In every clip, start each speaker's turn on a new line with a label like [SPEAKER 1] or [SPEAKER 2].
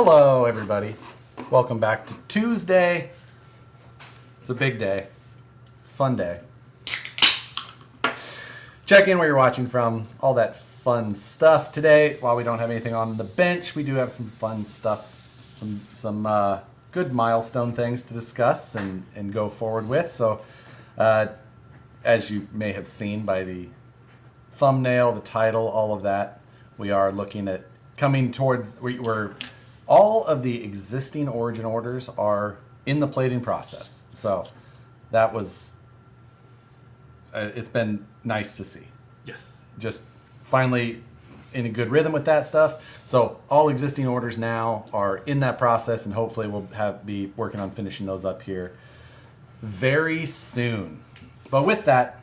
[SPEAKER 1] Hello, everybody. Welcome back to Tuesday. It's a big day. It's a fun day. Check in where you're watching from. All that fun stuff. Today, while we don't have anything on the bench, we do have some fun stuff, some good milestone things to discuss and go forward with. So, as you may have seen by the thumbnail, the title, all of that, we are looking at coming towards, we're all of the existing origin orders are in the plating process. So that was, it's been nice to see.
[SPEAKER 2] Yes.
[SPEAKER 1] Just finally in a good rhythm with that stuff. So all existing orders now are in that process, and hopefully we'll be working on finishing those up here very soon. But with that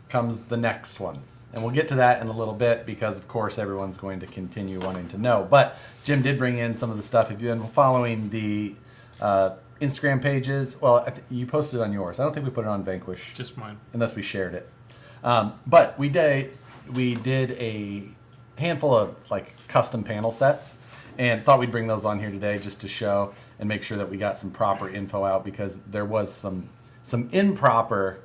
[SPEAKER 1] comes the next ones. And we'll get to that in a little bit because, of course, everyone's going to continue wanting to know. But Jim did bring in some of the stuff. If you've been following the Instagram pages, well, you posted it on yours. I don't think we put it on Vanquish.
[SPEAKER 2] Just mine.
[SPEAKER 1] Unless we shared it. But we did a handful of like custom panel sets and thought we'd bring those on here today just to show and make sure that we got some proper info out, because there was some improper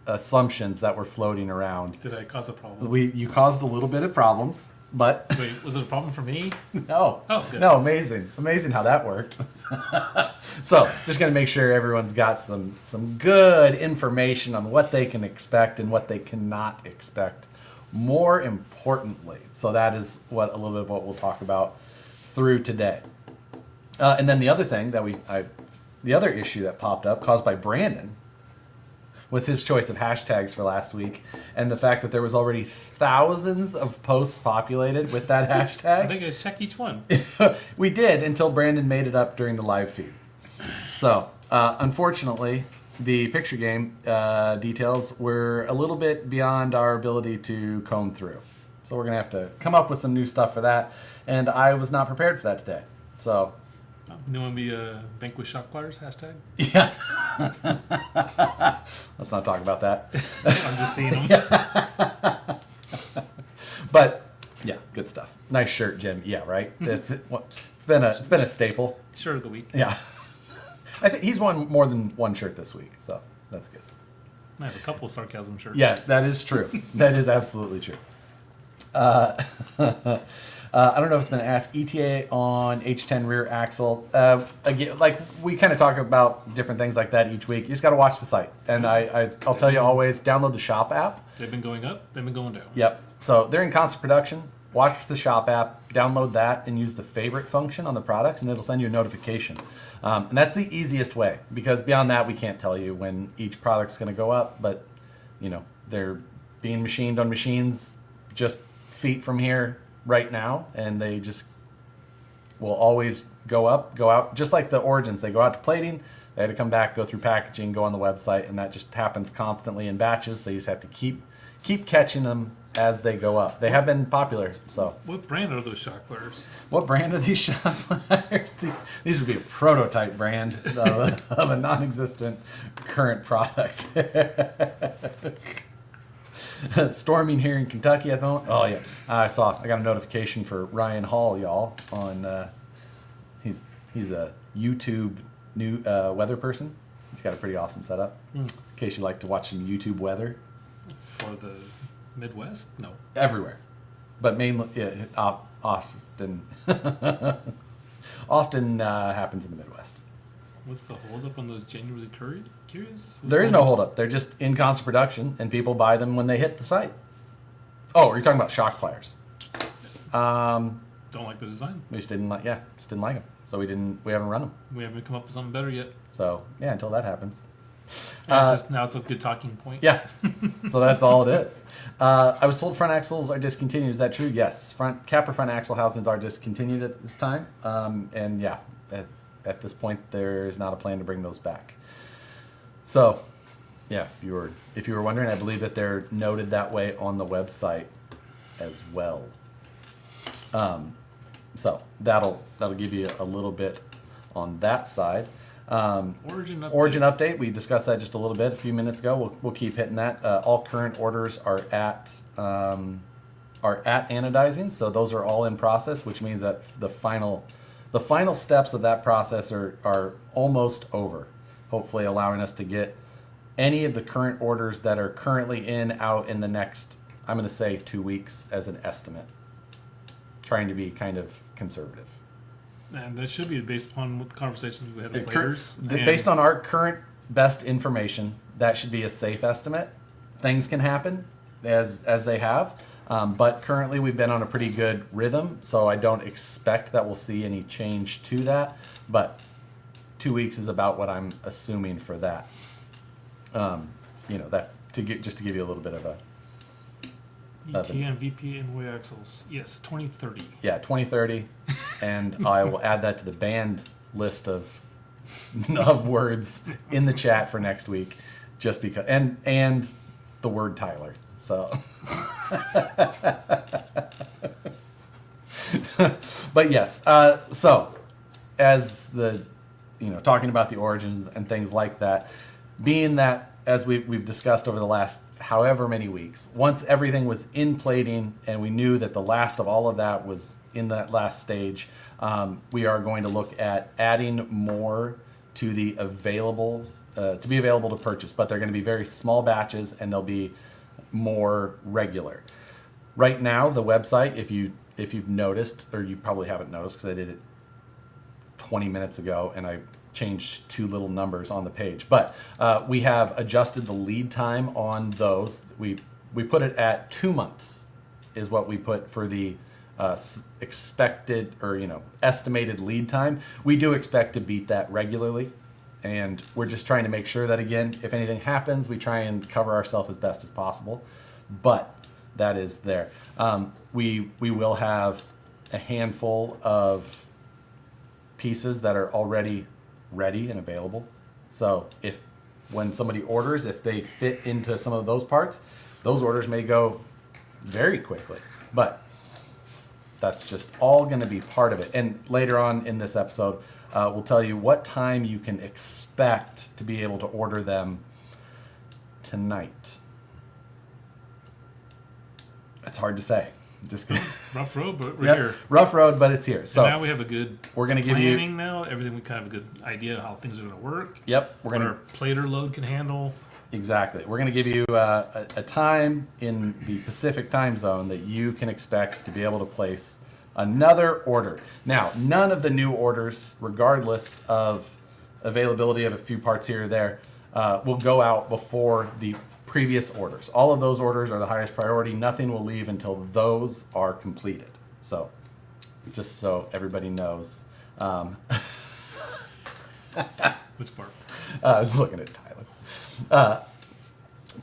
[SPEAKER 1] assumptions that were floating around.
[SPEAKER 2] Did I cause a problem?
[SPEAKER 1] You caused a little bit of problems, but
[SPEAKER 2] Wait, was it a problem for me?
[SPEAKER 1] no.
[SPEAKER 2] Oh, good.
[SPEAKER 1] No, amazing how that worked. So just gonna make sure everyone's got some good information on what they can expect and what they cannot expect. More importantly, so that is a little bit of what we'll talk about through today. And then the other thing that the other issue that popped up caused by Brandon was his choice of hashtags for last week, and the fact that there was already thousands of posts populated with that hashtag.
[SPEAKER 2] I think I just check each one.
[SPEAKER 1] We did until Brandon made it up during the live feed. So, unfortunately, the picture game details were a little bit beyond our ability to comb through. So we're going to have to come up with some new stuff for that, and I was not prepared for that today. So,
[SPEAKER 2] No one be a Vanquish shock pliers hashtag?
[SPEAKER 1] yeah. Let's not talk about that.
[SPEAKER 2] I'm just seeing them.
[SPEAKER 1] But yeah, good stuff. Nice shirt, Jim. Yeah, right. It's been a staple.
[SPEAKER 2] Shirt of the week.
[SPEAKER 1] Yeah, I think he's won more than one shirt this week, so that's good.
[SPEAKER 2] I have a couple of sarcasm shirts.
[SPEAKER 1] Yeah, that is true. That is absolutely true. I don't know if it's been asked. ETA on H10 rear axle. Again, like we kind of talk about different things like that each week. You just got to watch the site, and I'll tell you always, download the shop app.
[SPEAKER 2] They've been going up. They've been going down.
[SPEAKER 1] Yep. So they're in constant production. Watch the shop app, download that, and use the favorite function on the products, and it'll send you a notification. And that's the easiest way, because beyond that, we can't tell you when each product's going to go up. But they're being machined on machines just feet from here right now, and they just will always go up, go out, just like the origins. They go out to plating, they had to come back, go through packaging, go on the website, and that just happens constantly in batches. So you just have to keep catching them as they go up. They have been popular. So
[SPEAKER 2] What brand are those shock pliers?
[SPEAKER 1] what brand are these shock pliers? These would be a prototype brand of a non-existent current product. Storming here in Kentucky at the moment. Oh yeah, I got a notification for Ryan Hall, y'all. On he's a YouTube new weather person. He's got a pretty awesome setup. In case you like to watch some YouTube weather.
[SPEAKER 2] For the Midwest? No.
[SPEAKER 1] Everywhere, but mainly often often happens in the Midwest.
[SPEAKER 2] What's the holdup on those genuinely curious?
[SPEAKER 1] There is no holdup. They're just in constant production, and people buy them when they hit the site. Oh, are you talking about shock pliers?
[SPEAKER 2] Don't like the design.
[SPEAKER 1] We just didn't like them, so we haven't run them.
[SPEAKER 2] We haven't come up with something better yet.
[SPEAKER 1] So yeah, until that happens.
[SPEAKER 2] Now it's a good talking point.
[SPEAKER 1] Yeah, so that's all it is. I was told front axles are discontinued. Is that true? Yes, capper front axle housings are discontinued at this time, and yeah. At this point, there is not a plan to bring those back. So, yeah, if you were wondering, I believe that they're noted that way on the website as well. So that'll give you a little bit on that side.
[SPEAKER 2] Origin
[SPEAKER 1] update. We discussed that just a little bit a few minutes ago. We'll keep hitting that. All current orders are at anodizing, so those are all in process, which means that the final the final steps of that process are almost over, hopefully allowing us to get any of the current orders that are currently out in the next, I'm going to say 2 weeks as an estimate. Trying to be kind of conservative.
[SPEAKER 2] And that should be based upon what the conversations we had with players.
[SPEAKER 1] Based on our current best information, that should be a safe estimate. Things can happen as they have, but currently we've been on a pretty good rhythm, so I don't expect that we'll see any change to that. But 2 weeks is about what I'm assuming for that. That to give you a little bit of a
[SPEAKER 2] ETM, VP, and way axles. Yes, 2030.
[SPEAKER 1] Yeah, 2030, and I will add that to the banned list of words in the chat for next week, just because, and the word Tyler. So, but yes. So, as the talking about the origins and things like that, being that, as we've discussed over the last however many weeks, once everything was in plating and we knew that the last of all of that was in that last stage, we are going to look at adding more to the available to be available to purchase, but they're going to be very small batches and they'll be more regular. Right now, the website, if you've noticed, or you probably haven't noticed because I did it 20 minutes ago and I changed 2 little numbers on the page, but we have adjusted the lead time on those. We put it at 2 months is what we put for the expected or estimated lead time. We do expect to beat that regularly, and we're just trying to make sure that, again, if anything happens, we try and cover ourselves as best as possible. But that is there. We will have a handful of pieces that are already ready and available. So when somebody orders, if they fit into some of those parts, those orders may go very quickly. But that's just all going to be part of it. And later on in this episode, we'll tell you what time you can expect to be able to order them tonight. It's hard to say. Just
[SPEAKER 2] rough road, but we're here.
[SPEAKER 1] Rough road, but it's here. So
[SPEAKER 2] and now we have a good.
[SPEAKER 1] We're going to give
[SPEAKER 2] planning now. Everything, we kind of have a good idea of how things are going to work.
[SPEAKER 1] Yep,
[SPEAKER 2] we're going to. Our plater load can handle.
[SPEAKER 1] Exactly. We're going to give you a time in the Pacific time zone that you can expect to be able to place another order. Now, none of the new orders, regardless of availability of a few parts here or there, will go out before the previous orders. All of those orders are the highest priority. Nothing will leave until those are completed. So, just so everybody knows.
[SPEAKER 2] Which part?
[SPEAKER 1] I was looking at Tyler.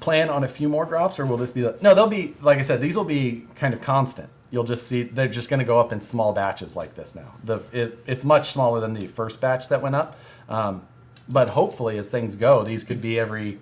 [SPEAKER 1] Plan on a few more drops, or will this be no, they'll be, like I said, these will be kind of constant. You'll just see they're just going to go up in small batches like this now. It's much smaller than the first batch that went up. But hopefully, as things go, these could be every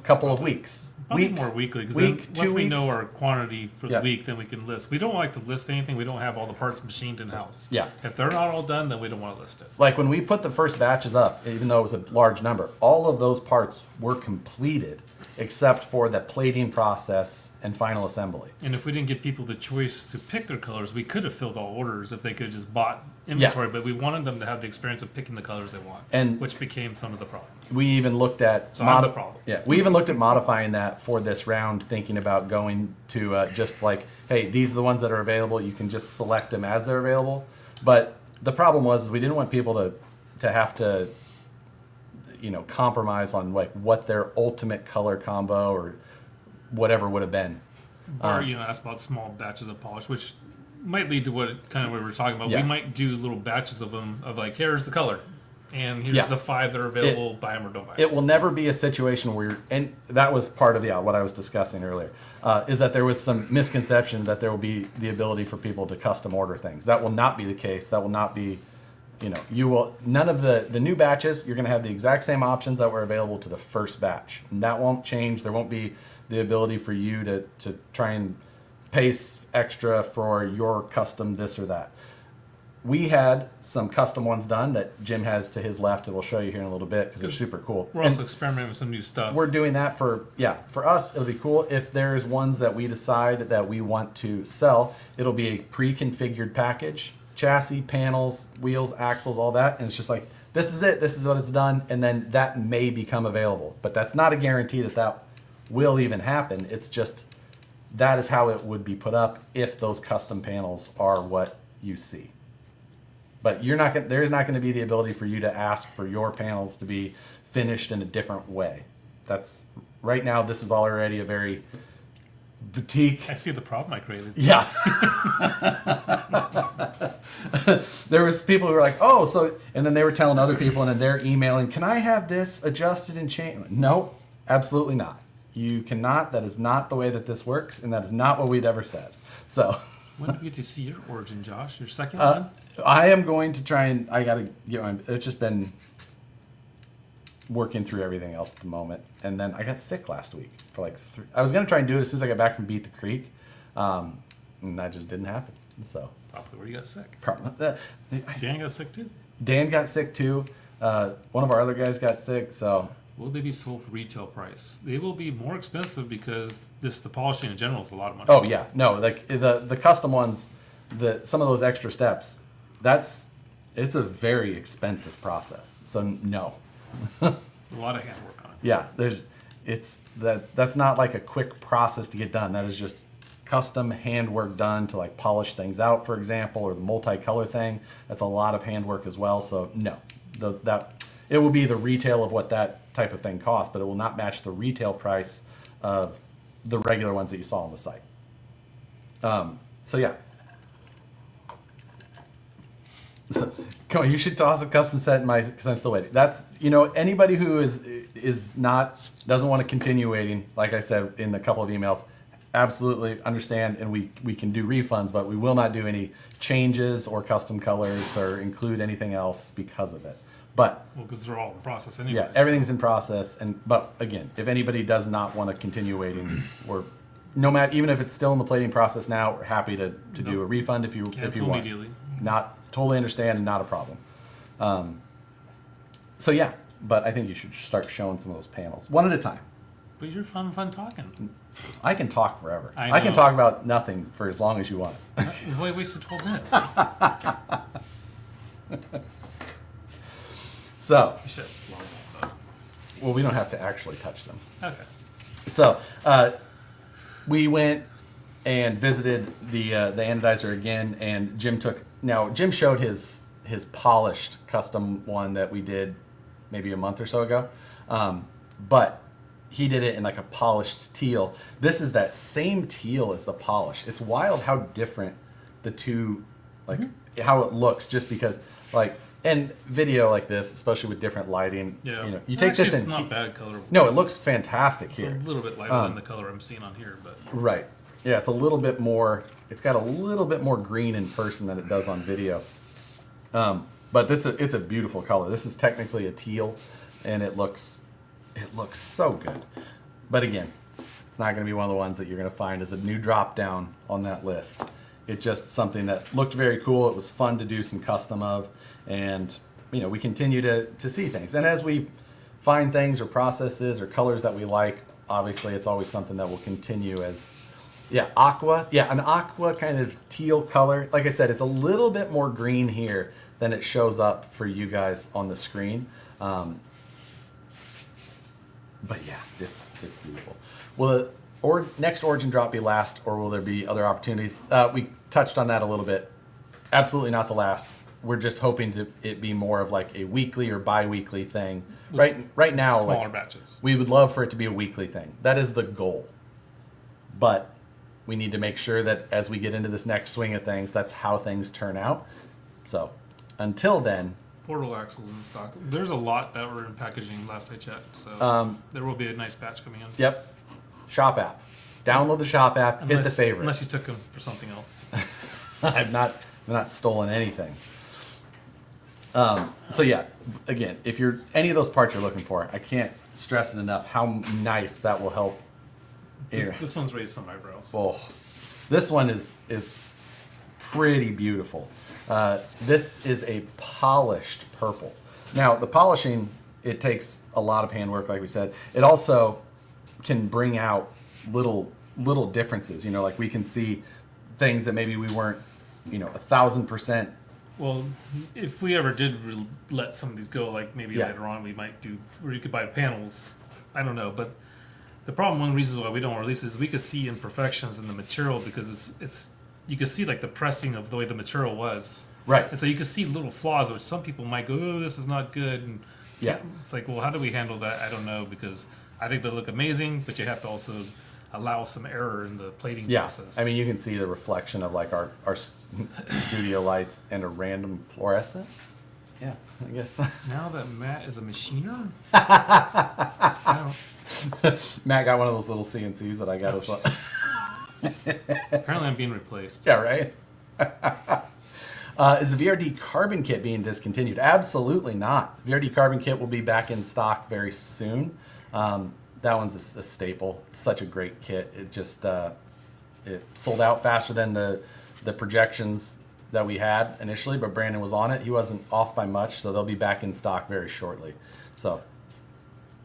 [SPEAKER 1] couple of weeks.
[SPEAKER 2] Probably more weekly, because once we know our quantity for the week, then we can list. We don't like to list anything. We don't have all the parts machined in-house.
[SPEAKER 1] Yeah.
[SPEAKER 2] If they're not all done, then we don't want to list it.
[SPEAKER 1] Like when we put the first batches up, even though it was a large number, all of those parts were completed except for the plating process and final assembly.
[SPEAKER 2] And if we didn't give people the choice to pick their colors, we could have filled all orders if they could have just bought inventory, but we wanted them to have the experience of picking the colors they want, which became some of the problem.
[SPEAKER 1] We even looked at
[SPEAKER 2] the problem.
[SPEAKER 1] Yeah, we even looked at modifying that for this round, thinking about going to just like, hey, these are the ones that are available. You can just select them as they're available. But the problem was we didn't want people to have to compromise on like what their ultimate color combo or whatever would have been.
[SPEAKER 2] Or ask about small batches of polish, which might lead to what we were talking about. Yeah. We might do little batches of them of like, here's the color, and here's the 5 that are available. Buy them or don't buy them.
[SPEAKER 1] It will never be a situation where, and that was part of what I was discussing earlier, is that there was some misconception that there will be the ability for people to custom order things. That will not be the case. That will not be. You will, none of the new batches, you're going to have the exact same options that were available to the first batch. And that won't change. There won't be the ability for you to try and pay extra for your custom this or that. We had some custom ones done that Jim has to his left, and we'll show you here in a little bit because they're super cool.
[SPEAKER 2] We're also experimenting with some new stuff.
[SPEAKER 1] We're doing that for us, it'll be cool. If there's ones that we decide that we want to sell, it'll be a pre-configured package. chassis, panels, wheels, axles, all that, and it's just like, this is it, this is what it's done, and then that may become available. But that's not a guarantee that that will even happen. It's just, that is how it would be put up if those custom panels are what you see. But you're not there is not going to be the ability for you to ask for your panels to be finished in a different way. That's, right now, this is already a very boutique.
[SPEAKER 2] I see the problem I created.
[SPEAKER 1] Yeah. There was people who were like, oh, so, and then they were telling other people, and then they're emailing, can I have this adjusted and changed? No, absolutely not. You cannot. That is not the way that this works, and that is not what we'd ever said. So.
[SPEAKER 2] When do we get to see your origin, Josh? Your second one?
[SPEAKER 1] I am going to try and, I got to, it's just been working through everything else at the moment. And then I got sick last week for like I was going to try and do it as soon as I got back from Beat the Creek. And that just didn't happen. So.
[SPEAKER 2] Probably where you got sick.
[SPEAKER 1] Dan
[SPEAKER 2] got sick too?
[SPEAKER 1] Dan got sick too. One of our other guys got sick, so.
[SPEAKER 2] Will they be sold for retail price? They will be more expensive because the polishing in general is a lot of money.
[SPEAKER 1] Oh yeah, no, like the custom ones, some of those extra steps, it's a very expensive process. So no.
[SPEAKER 2] A lot of handwork on it.
[SPEAKER 1] Yeah, that's not like a quick process to get done. That is just custom handwork done to like polish things out, for example, or the multicolor thing. That's a lot of handwork as well. So no, it will be the retail of what that type of thing costs, but it will not match the retail price of the regular ones that you saw on the site. So yeah. So come on, you should toss a custom set in because I'm still waiting. That's, anybody who doesn't want to continue waiting, like I said in a couple of emails, absolutely understand, and we can do refunds, but we will not do any changes or custom colors or include anything else because of it. But
[SPEAKER 2] because they're all in process anyway.
[SPEAKER 1] Yeah, everything's in process, but again, if anybody does not want to continue waiting, or no matter, even if it's still in the plating process now, we're happy to do a refund if you want.
[SPEAKER 2] Immediately.
[SPEAKER 1] Not totally understand, and not a problem. So yeah, but I think you should start showing some of those panels one at a time.
[SPEAKER 2] But you're fun talking.
[SPEAKER 1] I can talk forever.
[SPEAKER 2] I
[SPEAKER 1] can talk about nothing for as long as you want.
[SPEAKER 2] You've only wasted 12 minutes.
[SPEAKER 1] So,
[SPEAKER 2] well,
[SPEAKER 1] we don't have to actually touch them.
[SPEAKER 2] Okay.
[SPEAKER 1] So, we went and visited the anodizer again, and Jim showed his polished custom one that we did maybe a month or so ago, but he did it in like a polished teal. This is that same teal as the polish. It's wild how different the two, like how it looks, just because like. And video like this, especially with different lighting, you take this in.
[SPEAKER 2] It's not bad color.
[SPEAKER 1] No, it looks fantastic here.
[SPEAKER 2] It's a little bit lighter than the color I'm seeing on here, but
[SPEAKER 1] right, yeah, it's a little bit more. It's got a little bit more green in person than it does on video. But it's a beautiful color. This is technically a teal, and it looks so good. But again, it's not going to be one of the ones that you're going to find as a new drop down on that list. It's just something that looked very cool. It was fun to do some custom of. And, we continue to see things. And as we find things or processes or colors that we like, obviously it's always something that will continue as, aqua. Yeah, an aqua kind of teal color. Like I said, it's a little bit more green here than it shows up for you guys on the screen. But yeah, it's beautiful. Will the next origin drop be last, or will there be other opportunities? We touched on that a little bit. Absolutely not the last. We're just hoping to it be more of like a weekly or bi-weekly thing. Right now,
[SPEAKER 2] smaller batches.
[SPEAKER 1] We would love for it to be a weekly thing. That is the goal. But we need to make sure that as we get into this next swing of things, that's how things turn out. So until then,
[SPEAKER 2] portal axles in stock. There's a lot that were in packaging last I checked. So there will be a nice batch coming in.
[SPEAKER 1] Yep. Shop app. Download the shop app. Hit the favorite.
[SPEAKER 2] Unless you took them for something else.
[SPEAKER 1] I've not stolen anything. So yeah, again, if you're any of those parts you're looking for, I can't stress it enough how nice that will help.
[SPEAKER 2] This one's raised some eyebrows.
[SPEAKER 1] Oh, this one is pretty beautiful. This is a polished purple. Now the polishing, it takes a lot of handwork, like we said. It also can bring out little differences. Like we can see things that maybe we weren't 1,000%
[SPEAKER 2] Well, if we ever did let some of these go, like maybe later on we might do, or you could buy panels. I don't know, but the problem, one of the reasons why we don't release it is we could see imperfections in the material because it's you can see like the pressing of the way the material was.
[SPEAKER 1] Right.
[SPEAKER 2] And so you can see little flaws, which some people might go, oh, this is not good. And
[SPEAKER 1] Yeah.
[SPEAKER 2] it's like, well, how do we handle that? I don't know, because I think they look amazing, but you have to also allow some error in the plating process.
[SPEAKER 1] I mean, you can see the reflection of like our studio lights and a random fluorescent. Yeah, I guess.
[SPEAKER 2] Now that Matt is a machiner,
[SPEAKER 1] Matt got one of those little CNCs that I got as well.
[SPEAKER 2] apparently I'm being replaced.
[SPEAKER 1] Yeah, right? Is the VRD Carbon Kit being discontinued? Absolutely not. VRD Carbon Kit will be back in stock very soon. That one's a staple. It's such a great kit. It just it sold out faster than the projections that we had initially, but Brandon was on it. He wasn't off by much, so they'll be back in stock very shortly. So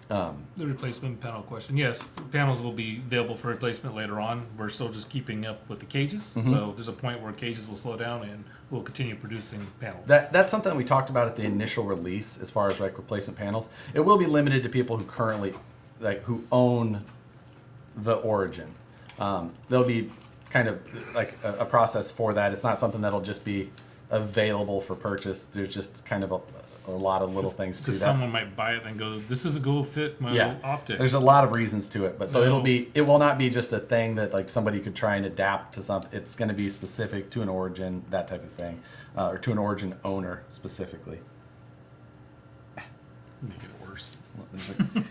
[SPEAKER 2] the replacement panel question. Yes, the panels will be available for replacement later on. We're still just keeping up with the cages. So there's a point where cages will slow down and we'll continue producing panels.
[SPEAKER 1] that's something that we talked about at the initial release as far as like replacement panels. It will be limited to people who currently who own the Origin. There'll be kind of like a process for that. It's not something that'll just be available for purchase. There's just kind of a lot of little things to that.
[SPEAKER 2] Someone might buy it and go, this is a go fit my optic.
[SPEAKER 1] There's a lot of reasons to it, but so it will not be just a thing that like somebody could try and adapt to something. It's going to be specific to an Origin, that type of thing, or to an Origin owner specifically.
[SPEAKER 2] Make it worse.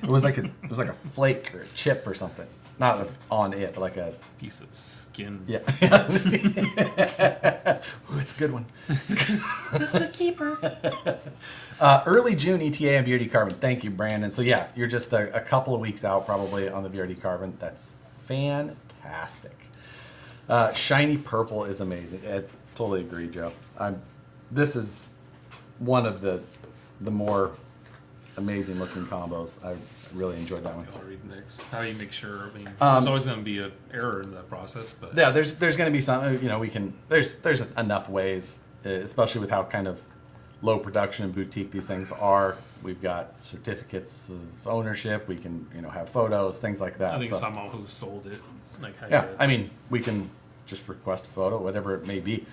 [SPEAKER 1] It was like a flake or a chip or something. Not on it, but like a
[SPEAKER 2] piece of skin.
[SPEAKER 1] Yeah. Ooh, it's a good one.
[SPEAKER 3] This is a keeper.
[SPEAKER 1] Early June ETA and VRD Carbon. Thank you, Brandon. So yeah, you're just a couple of weeks out probably on the VRD Carbon. That's fantastic. Shiny purple is amazing. I totally agree, Joe. This is one of the more amazing looking combos. I really enjoyed that one.
[SPEAKER 2] I'll read next. How do you make sure? I mean, there's always going to be an error in that process, but
[SPEAKER 1] yeah, there's going to be some. We can. There's enough ways, especially with how kind of low production and boutique these things are. We've got certificates of ownership. We can have photos, things like that.
[SPEAKER 2] I think
[SPEAKER 1] So,
[SPEAKER 2] someone who sold it, like how
[SPEAKER 1] yeah, I mean, we can just request a photo, whatever it may be.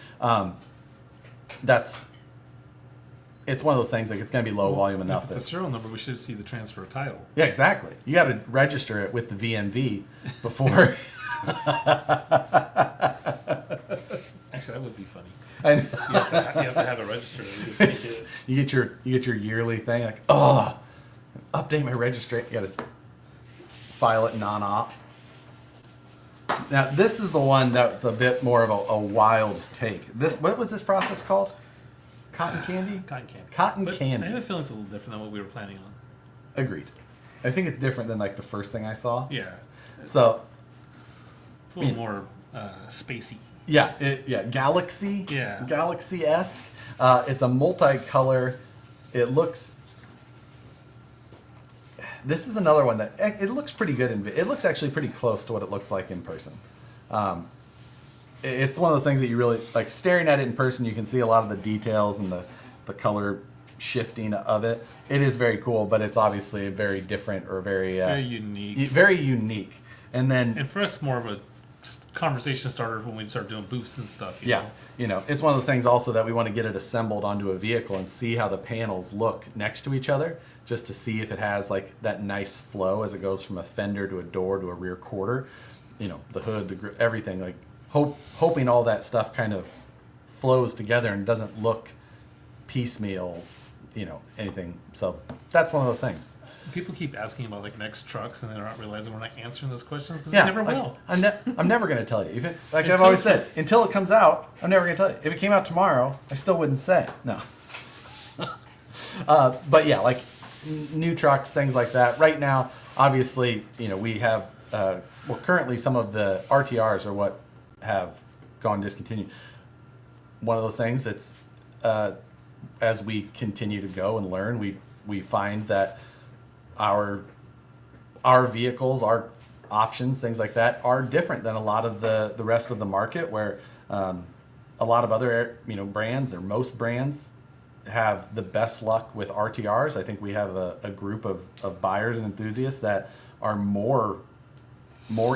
[SPEAKER 1] It's one of those things like it's going to be low volume enough.
[SPEAKER 2] If it's a serial number, we should see the transfer title.
[SPEAKER 1] Yeah, exactly. You got to register it with the VMV before.
[SPEAKER 2] Actually, that would be funny.
[SPEAKER 1] And
[SPEAKER 2] You have to have it registered.
[SPEAKER 1] you get your yearly thing like, oh, update my registry. You got to file it non-op. Now this is the one that's a bit more of a wild take. What was this process called? Cotton candy?
[SPEAKER 2] Cotton candy.
[SPEAKER 1] Cotton
[SPEAKER 2] But
[SPEAKER 1] candy.
[SPEAKER 2] I have a feeling it's a little different than what we were planning on.
[SPEAKER 1] Agreed. I think it's different than like the first thing I saw.
[SPEAKER 2] Yeah.
[SPEAKER 1] So
[SPEAKER 2] It's a little more spacey.
[SPEAKER 1] yeah, Galaxy.
[SPEAKER 2] Yeah.
[SPEAKER 1] Galaxy-esque. It's a multicolor. It looks. This is another one that it looks pretty good it looks actually pretty close to what it looks like in person. It's one of those things that you really like staring at it in person. You can see a lot of the details and the color shifting of it. It is very cool, but it's obviously very different or very
[SPEAKER 2] unique.
[SPEAKER 1] Very unique. And then
[SPEAKER 2] And for us, more of a conversation starter when we start doing booths and stuff.
[SPEAKER 1] yeah, it's one of those things also that we want to get it assembled onto a vehicle and see how the panels look next to each other, just to see if it has like that nice flow as it goes from a fender to a door to a rear quarter. The hood, everything, like hoping all that stuff kind of flows together and doesn't look piecemeal, anything. So that's one of those things.
[SPEAKER 2] People keep asking about like next trucks, and they're not realizing we're not answering those questions because
[SPEAKER 1] Yeah,
[SPEAKER 2] we never will.
[SPEAKER 1] I'm never going to tell you. Even like I've
[SPEAKER 2] Until
[SPEAKER 1] always said, until it comes out, I'm never going to tell you. If it came out tomorrow, I still wouldn't say no. But yeah, like new trucks, things like that. Right now, obviously, we have currently some of the RTRs are what have gone discontinued. One of those things that's as we continue to go and learn, we find that our vehicles, our options, things like that, are different than a lot of the rest of the market, where a a lot of other brands, or most brands, have the best luck with RTRs. I think we have a group of buyers and enthusiasts that are more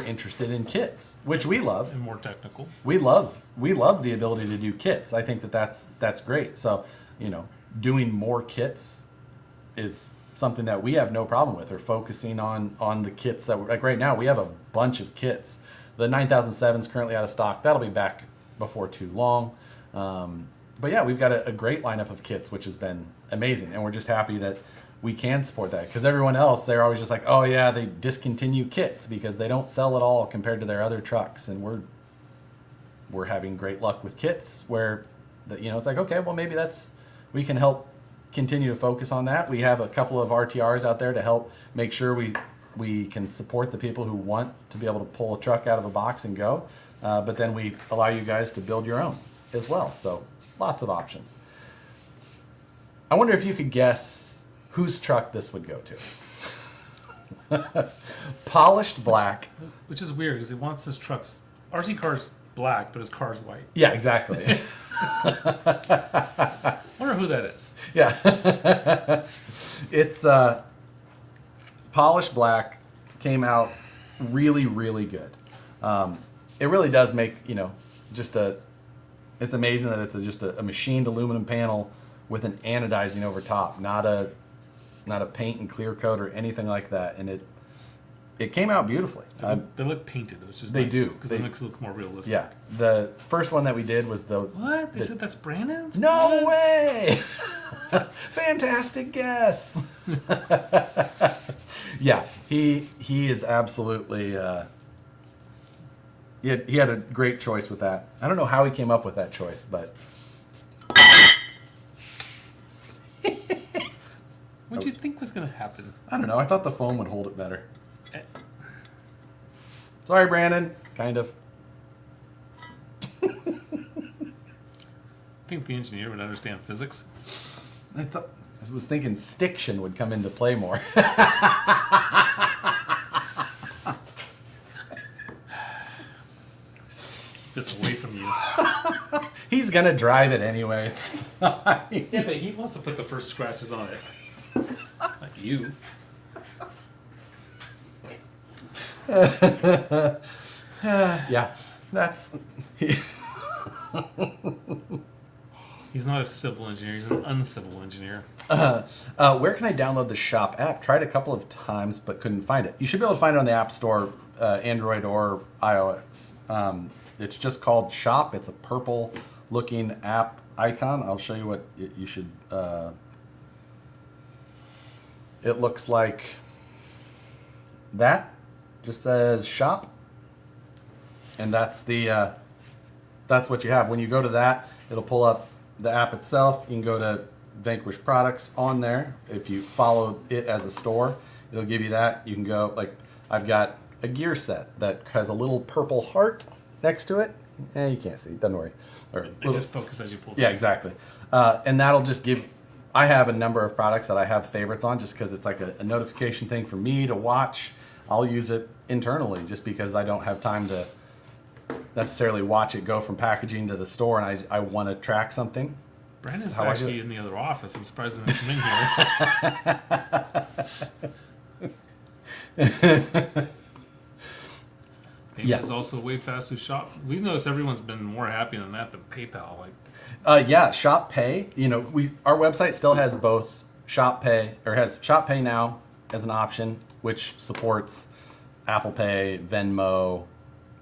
[SPEAKER 1] interested in kits, which we love.
[SPEAKER 2] And more technical.
[SPEAKER 1] We love the ability to do kits. I think that's great. So, doing more kits is something that we have no problem with, or focusing on the kits that like right now we have a bunch of kits. The 9007 is currently out of stock. That'll be back before too long. But yeah, we've got a great lineup of kits, which has been amazing, and we're just happy that we can support that, because everyone else, they're always just like, oh yeah, they discontinue kits because they don't sell at all compared to their other trucks, and we're having great luck with kits where it's like, okay, well maybe we can help continue to focus on that. We have a couple of RTRs out there to help make sure we can support the people who want to be able to pull a truck out of a box and go, but then we allow you guys to build your own as well. So lots of options. I wonder if you could guess whose truck this would go to. Polished black.
[SPEAKER 2] Which is weird, because he wants his truck's RC car's black, but his car's white.
[SPEAKER 1] Yeah, exactly.
[SPEAKER 2] Wonder who that is.
[SPEAKER 1] Yeah. It's polished black, came out really, really good. It really does make, it's amazing that it's just a machined aluminum panel with an anodizing over top, not a paint and clear coat or anything like that. And it came out beautifully.
[SPEAKER 2] They look painted, which is
[SPEAKER 1] they
[SPEAKER 2] nice,
[SPEAKER 1] do.
[SPEAKER 2] because it makes it look more realistic.
[SPEAKER 1] Yeah. The first one that we did was
[SPEAKER 2] What? They said that's Brandon's?
[SPEAKER 1] No way! Fantastic guess. Yeah, he is absolutely. He had a great choice with that. I don't know how he came up with that choice, but.
[SPEAKER 2] What do you think was going to happen?
[SPEAKER 1] I don't know. I thought the foam would hold it better. Sorry, Brandon. Kind of.
[SPEAKER 2] I think the engineer would understand physics.
[SPEAKER 1] I was thinking stiction would come into play more.
[SPEAKER 2] This away from you.
[SPEAKER 1] He's gonna drive it anyway. It's fine.
[SPEAKER 2] Yeah, but he wants to put the first scratches on it. Not you.
[SPEAKER 1] Yeah, that's.
[SPEAKER 2] He's not a civil engineer. He's an uncivil engineer.
[SPEAKER 1] Where can I download the Shop app? Tried a couple of times, but couldn't find it. You should be able to find it on the App Store, Android or iOS. It's just called Shop. It's a purple-looking app icon. I'll show you what you should. It looks like that. Just says Shop, and that's what you have. When you go to that, it'll pull up the app itself. You can go to Vanquish products on there. If you follow it as a store, it'll give you that. You can go, like, I've got a gear set that has a little purple heart next to it. You can't see, don't worry.
[SPEAKER 2] It just focuses as you pull it.
[SPEAKER 1] Yeah, exactly. And that'll just give, I have a number of products that I have favorites on just because it's like a notification thing for me to watch. I'll use it internally just because I don't have time to necessarily watch it go from packaging to the store, and I want to track something.
[SPEAKER 2] Brandon's actually in the other office. I'm surprised he didn't come in here. PayPal's also way fast to shop. We've noticed everyone's been more happy than that than PayPal.
[SPEAKER 1] Yeah, Shop Pay. Our website still has both Shop Pay, or has Shop Pay now as an option, which supports Apple Pay, Venmo,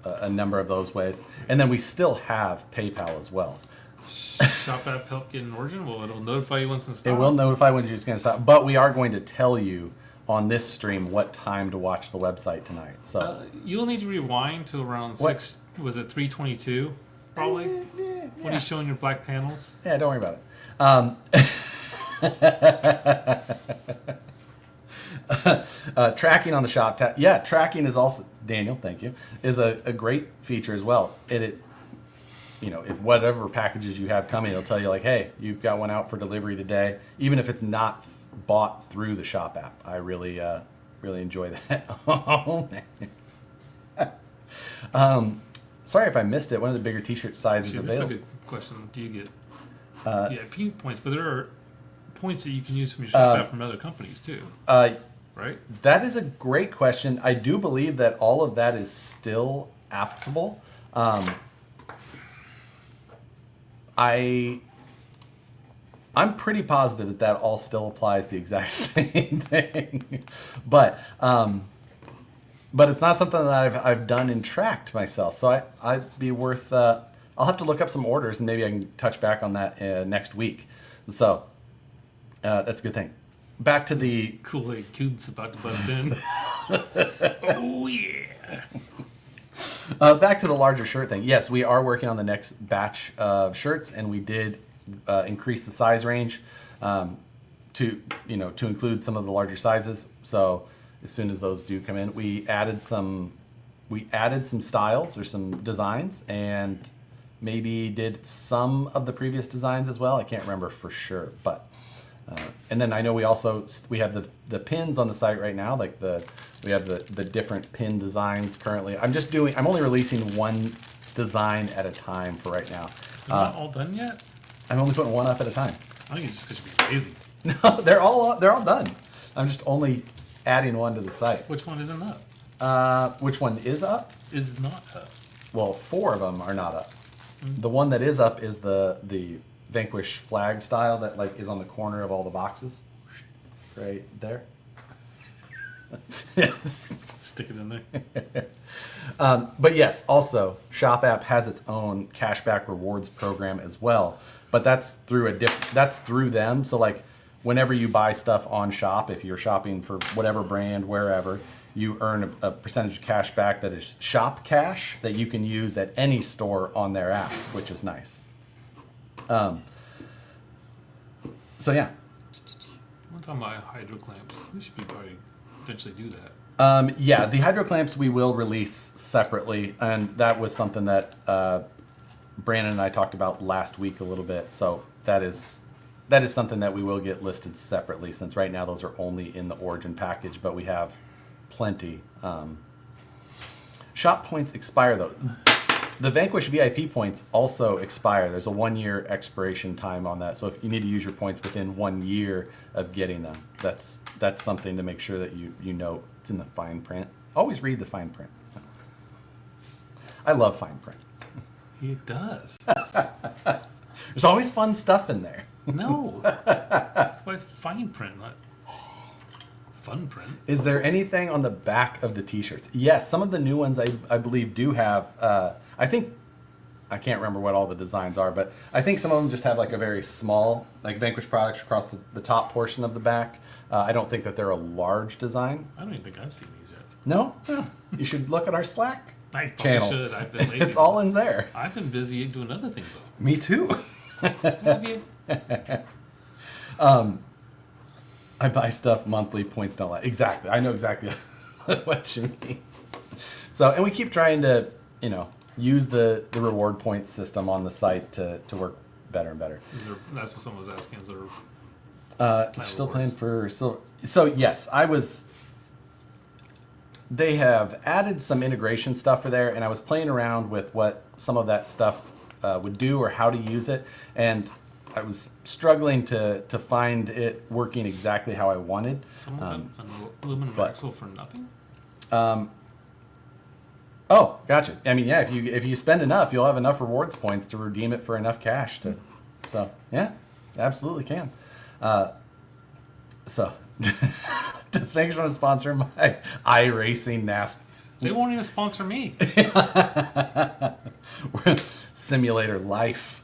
[SPEAKER 1] a number of those ways, and then we still have PayPal as well.
[SPEAKER 2] Shop app help get an origin? Well, it'll notify you once it's installed.
[SPEAKER 1] It will notify when it's going to stop, but we are going to tell you on this stream what time to watch the website tonight. So
[SPEAKER 2] you'll need to rewind to around 6. Was it 3:22? Probably.
[SPEAKER 1] Yeah.
[SPEAKER 2] When he's showing your black panels.
[SPEAKER 1] Yeah, don't worry about it. Tracking on the Shop tab. Yeah, tracking is also, Daniel, thank you, is a great feature as well. If whatever packages you have coming, it'll tell you like, hey, you've got one out for delivery today, even if it's not bought through the Shop app. I really enjoy that. Oh, man. Sorry if I missed it. One of the bigger T-shirt sizes
[SPEAKER 2] Actually,
[SPEAKER 1] available.
[SPEAKER 2] this is a good question. Do you get VIP points? But there are points that you can use from your shop app from other companies too, right?
[SPEAKER 1] That is a great question. I do believe that all of that is still applicable. I'm pretty positive that all still applies the exact same thing, but it's not something that I've done and tracked myself. So I'd be worth. I'll have to look up some orders and maybe I can touch back on that next week. So that's a good thing. Back to the
[SPEAKER 2] Kool-Aid Coon's about to bust in. Oh yeah.
[SPEAKER 1] Back to the larger shirt thing. Yes, we are working on the next batch of shirts, and we did increase the size range to include some of the larger sizes. So as soon as those do come in, we added some styles or some designs, and maybe did some of the previous designs as well. I can't remember for sure, but and then I know we have the pins on the site right now. Like we have the different pin designs currently. I'm only releasing one design at a time for right now.
[SPEAKER 2] They're not all done yet?
[SPEAKER 1] I'm only putting one up at a time.
[SPEAKER 2] I think it's just because you're being lazy.
[SPEAKER 1] No, they're all done. I'm just only adding one to the site.
[SPEAKER 2] Which one isn't up?
[SPEAKER 1] Which one is up?
[SPEAKER 2] Is not up.
[SPEAKER 1] Well, 4 of them are not up. Mm-hmm. The one that is up is the Vanquish flag style that is on the corner of all the boxes, right there. Yes.
[SPEAKER 2] Stick it in there.
[SPEAKER 1] But yes, also Shop App has its own cashback rewards program as well. But that's through them. So whenever you buy stuff on Shop, if you're shopping for whatever brand, wherever, you earn a percentage of cash back that is Shop Cash that you can use at any store on their app, which is nice. So yeah.
[SPEAKER 2] One time about hydro clamps. We should probably eventually do that.
[SPEAKER 1] Yeah, the hydro clamps we will release separately, and that was something that Brandon and I talked about last week a little bit. So that is something that we will get listed separately, since right now those are only in the Origin package, but we have plenty. Shop points expire though. The Vanquish VIP points also expire. There's a 1-year expiration time on that. So if you need to use your points within 1 year of getting them, that's something to make sure that you know it's in the fine print. Always read the fine print. I love fine print.
[SPEAKER 2] It does.
[SPEAKER 1] There's always fun stuff in there.
[SPEAKER 2] No. That's why it's fine print, not fun print.
[SPEAKER 1] Is there anything on the back of the t-shirts? Yes, some of the new ones I believe do have, I can't remember what all the designs are, but I think some of them just have a very small, Vanquish products across the top portion of the back. I don't think that they're a large design.
[SPEAKER 2] I don't even think I've seen these yet.
[SPEAKER 1] No? You should look at our Slack
[SPEAKER 2] I
[SPEAKER 1] channel.
[SPEAKER 2] Should. I've been lazy.
[SPEAKER 1] It's all in there.
[SPEAKER 2] I've been busy doing other things though.
[SPEAKER 1] Me too.
[SPEAKER 2] Have you?
[SPEAKER 1] I buy stuff monthly, points don't last. Exactly. I know exactly what you mean. So, and we keep trying to, use the reward point system on the site to work better and better.
[SPEAKER 2] That's what someone was asking. Is there
[SPEAKER 1] still playing for silver? So yes, they have added some integration stuff for there, and I was playing around with what some of that stuff would do or how to use it, and I was struggling to find it working exactly how I wanted.
[SPEAKER 2] Someone an aluminum axle for nothing?
[SPEAKER 1] Oh, gotcha. I mean, yeah, if you spend enough, you'll have enough rewards points to redeem it for enough cash to. So yeah, absolutely can. So does Vanquish want to sponsor my iRacing NASCAR?
[SPEAKER 2] They won't even sponsor me.
[SPEAKER 1] Simulator life.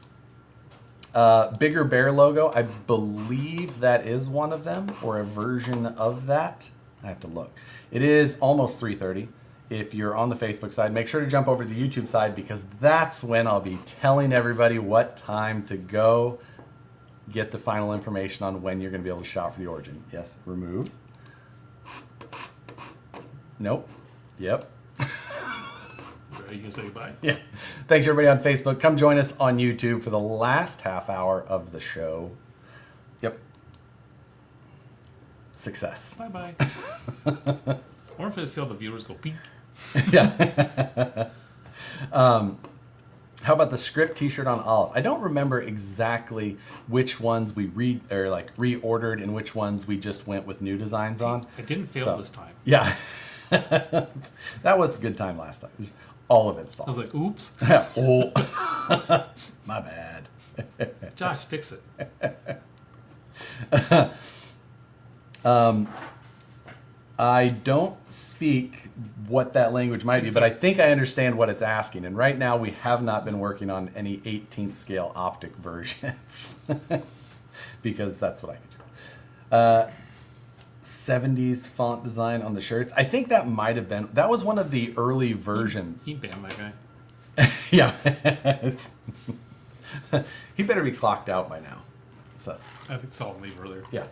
[SPEAKER 1] Bigger Bear logo. I believe that is one of them, or a version of that. I have to look. It is almost 3:30. If you're on the Facebook side, make sure to jump over to the YouTube side, because that's when I'll be telling everybody what time to go get the final information on when you're going to be able to shop for the Origin. Yes, remove. Nope. Yep.
[SPEAKER 2] Are you going to say goodbye?
[SPEAKER 1] Yeah. Thanks, everybody on Facebook. Come join us on YouTube for the last half hour of the show. Yep. Success.
[SPEAKER 2] Bye-bye. Or if I see all the viewers go peek.
[SPEAKER 1] Yeah. How about the script T-shirt on Olive? I don't remember exactly which ones we reordered and which ones we just went with new designs on.
[SPEAKER 2] It didn't fail this time.
[SPEAKER 1] Yeah, that was a good time last time. All of it.
[SPEAKER 2] I was like, oops.
[SPEAKER 1] Oh, my bad.
[SPEAKER 2] Josh, fix it.
[SPEAKER 1] I don't speak what that language might be, but I think I understand what it's asking. And right now, we have not been working on any 18th scale optic versions because that's what I could do. 70s font design on the shirts. I think that might have been, that was one of the early versions.
[SPEAKER 2] He banned that guy.
[SPEAKER 1] Yeah. He better be clocked out by now. So
[SPEAKER 2] I think saw him leave earlier.
[SPEAKER 1] yeah.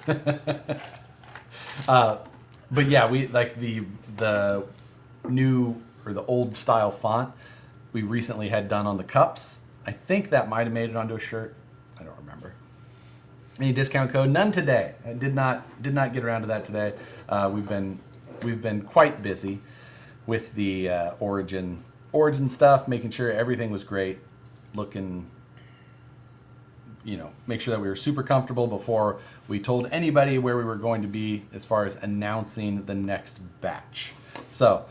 [SPEAKER 1] But yeah, we like the new or the old style font we recently had done on the cups. I think that might have made it onto a shirt. I don't remember. Any discount code? None today. I did not get around to that today. We've been quite busy with the origin stuff, making sure everything was great, looking. Make sure that we were super comfortable before we told anybody where we were going to be as far as announcing the next batch. So,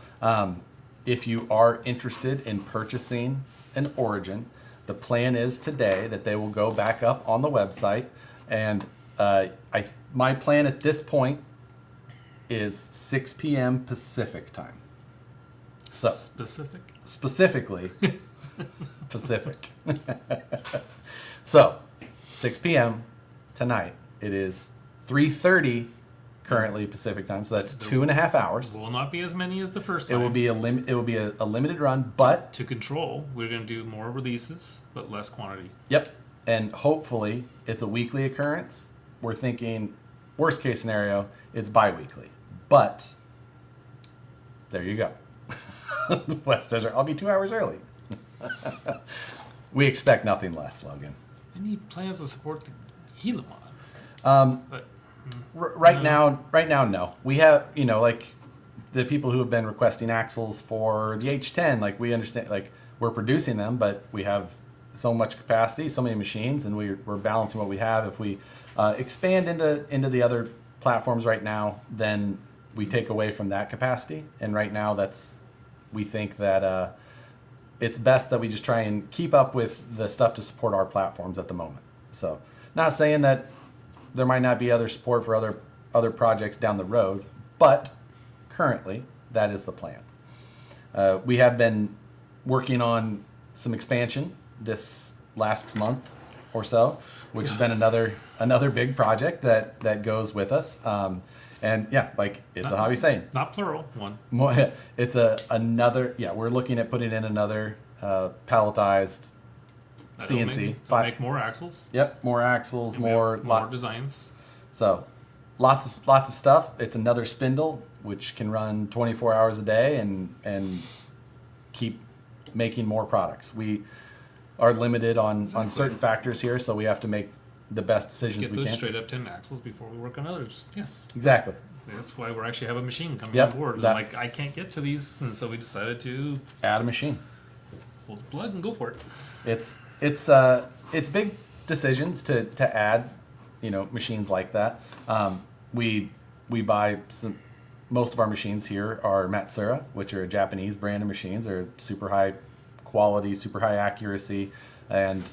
[SPEAKER 1] if you are interested in purchasing an Origin, the plan is today that they will go back up on the website. And my plan at this point is 6 p.m. Pacific time. So specifically Pacific. So 6 p.m. tonight. It is 3:30 currently Pacific time, so that's 2.5 hours.
[SPEAKER 2] Will not be as many as the first time.
[SPEAKER 1] It will be a limited run, but
[SPEAKER 2] to control, we're going to do more releases, but less quantity.
[SPEAKER 1] Yep, and hopefully it's a weekly occurrence. We're thinking worst case scenario, it's bi-weekly, but there you go. West Desert. I'll be 2 hours early. We expect nothing less, Logan.
[SPEAKER 2] I need plans to support the Gila mod. But
[SPEAKER 1] right now, no. We have, like the people who have been requesting axles for the H10. Like we understand, like we're producing them, but we have so much capacity, so many machines, and we're balancing what we have. If we expand into the other platforms right now, then we take away from that capacity. And right now, we think that it's best that we just try and keep up with the stuff to support our platforms at the moment. So, not saying that there might not be other support for other projects down the road, but currently that is the plan. We have been working on some expansion this last month or so, which has been another big project that goes with us. And yeah, like it's a hobby saying.
[SPEAKER 2] Not plural, one.
[SPEAKER 1] It's another. Yeah, we're looking at putting in another palletized CNC.
[SPEAKER 2] Make more axles.
[SPEAKER 1] Yep, more axles, more
[SPEAKER 2] designs.
[SPEAKER 1] So, lots of stuff. It's another spindle which can run 24 hours a day and keep making more products. We are limited on certain factors here, so we have to make the best decisions we can.
[SPEAKER 2] Get those straight up 10 axles before we work on others. Yes.
[SPEAKER 1] Exactly.
[SPEAKER 2] That's why we actually have a machine coming on board. I can't get to these, and so we decided to
[SPEAKER 1] add a machine.
[SPEAKER 2] Pull the plug and go for it.
[SPEAKER 1] It's big decisions to add, machines like that. We buy most of our machines here are Matsura, which are a Japanese brand of machines. They're super high quality, super high accuracy, and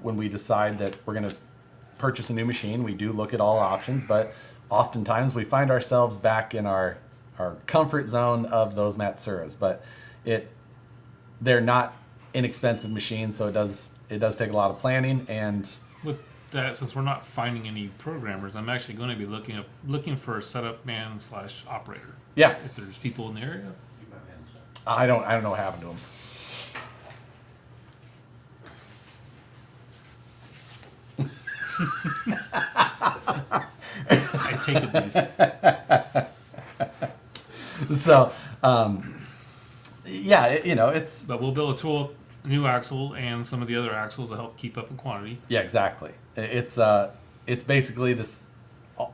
[SPEAKER 1] when we decide that we're going to purchase a new machine, we do look at all options, but oftentimes we find ourselves back in our comfort zone of those Matsuras. But they're not inexpensive machines, so it does take a lot of planning. And
[SPEAKER 2] with that, since we're not finding any programmers, I'm actually going to be looking for a setup man / operator.
[SPEAKER 1] Yeah,
[SPEAKER 2] if there's people in the area.
[SPEAKER 1] I don't know what happened to them.
[SPEAKER 2] I take it these.
[SPEAKER 1] So, yeah, it's.
[SPEAKER 2] But we'll build a new axle and some of the other axles to help keep up in quantity.
[SPEAKER 1] Yeah, exactly. It's basically this,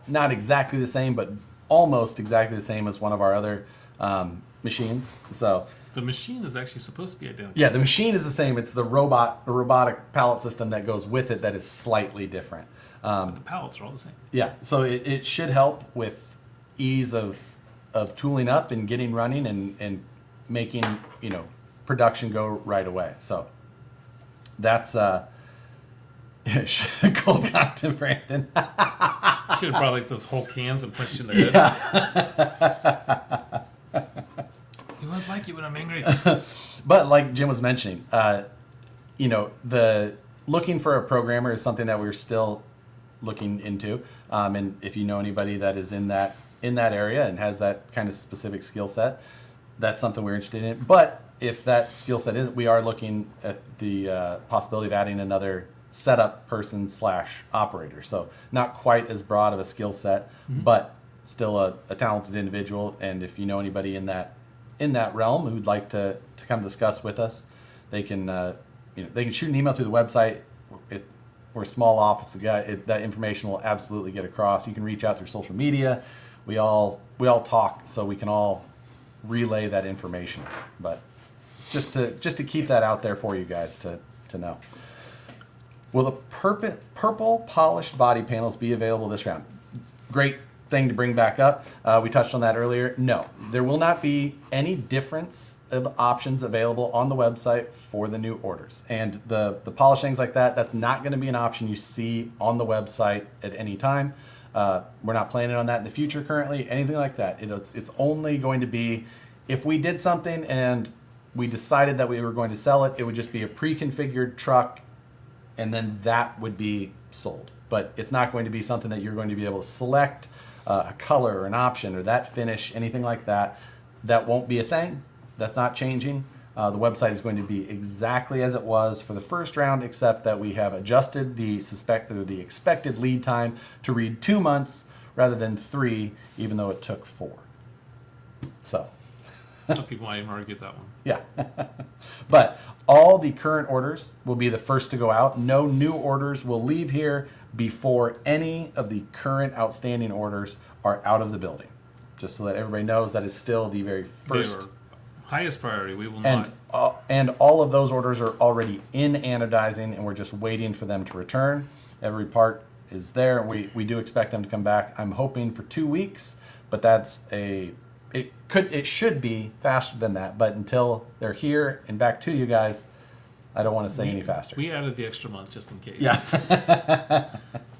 [SPEAKER 1] not exactly the same, but almost exactly the same as one of our other machines. So
[SPEAKER 2] The machine is actually supposed to be identical.
[SPEAKER 1] Yeah, the machine is the same. It's the robotic pallet system that goes with it that is slightly different.
[SPEAKER 2] But the pallets are all the same.
[SPEAKER 1] Yeah, so it should help with ease of tooling up and getting running and making, production go right away. So that's cold content, Brandon.
[SPEAKER 2] Should have brought like those whole cans and punched in the head. You won't like it when I'm angry.
[SPEAKER 1] But like Jim was mentioning, the looking for a programmer is something that we're still looking into. And if you know anybody that is in that area and has that kind of specific skill set, that's something we're interested in. But if that skill set isn't, we are looking at the possibility of adding another setup person / operator. So not quite as broad of a skill set, but still a talented individual. And if you know anybody in that realm who'd like to come discuss with us, they can they can shoot an email through the website. We're a small office. That information will absolutely get across. You can reach out through social media. We all talk, so we can all relay that information. But just to keep that out there for you guys to know. Will the purple polished body panels be available this round? Great thing to bring back up. We touched on that earlier. No, there will not be any difference of options available on the website for the new orders. And the polished things like that, that's not going to be an option you see on the website at any time. We're not planning on that in the future currently, anything like that. It's only going to be, if we did something and we decided that we were going to sell it, it would just be a pre-configured truck, and then that would be sold. But it's not going to be something that you're going to be able to select a color or an option or that finish, anything like that. That won't be a thing. That's not changing. The website is going to be exactly as it was for the first round, except that we have adjusted the expected lead time to read 2 months rather than 3, even though it took 4. So.
[SPEAKER 2] Some people might even argue that one.
[SPEAKER 1] Yeah. But all the current orders will be the first to go out. No new orders will leave here before any of the current outstanding orders are out of the building. Just so that everybody knows that is still the very first.
[SPEAKER 2] Highest priority. We will not.
[SPEAKER 1] And all of those orders are already in anodizing, and we're just waiting for them to return. Every part is there. We do expect them to come back. I'm hoping for 2 weeks, but it should be faster than that. But until they're here and back to you guys, I don't want to say any faster.
[SPEAKER 2] We added the extra month just in case.
[SPEAKER 1] Yeah.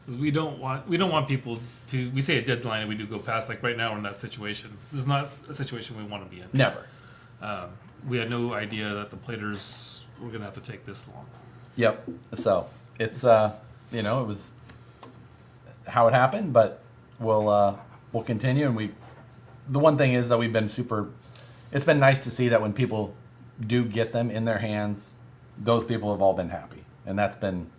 [SPEAKER 2] Because we don't want people to. We say a deadline and we do go past. Like right now, we're in that situation. This is not a situation we want to be in.
[SPEAKER 1] Never.
[SPEAKER 2] We had no idea that the platers were going to have to take this long.
[SPEAKER 1] Yep. So it's it was how it happened, but we'll continue. And the one thing is that we've been it's been nice to see that when people do get them in their hands, those people have all been happy, and that's been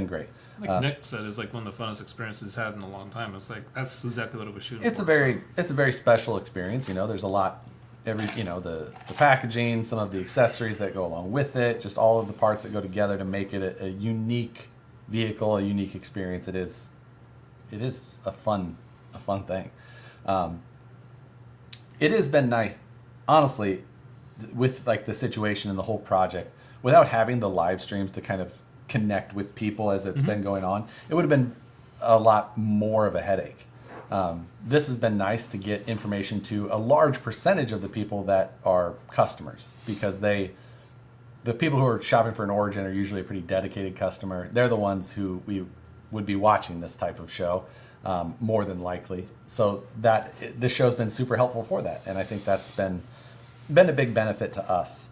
[SPEAKER 1] great.
[SPEAKER 2] Like Nick said, it's like one of the funnest experiences he's had in a long time. It's like that's exactly what it was shooting
[SPEAKER 1] It's
[SPEAKER 2] for.
[SPEAKER 1] It's a very special experience. There's a lot. The packaging, some of the accessories that go along with it, just all of the parts that go together to make it a unique vehicle, a unique experience. It is a fun thing. It has been nice, honestly, with like the situation and the whole project, without having the live streams to kind of connect with people as it's been going on. It would have been a lot more of a headache. This has been nice to get information to a large percentage of the people that are customers, because the people who are shopping for an Origin are usually a pretty dedicated customer. They're the ones who we would be watching this type of show more than likely. So this show's been super helpful for that, and I think that's been a big benefit to us.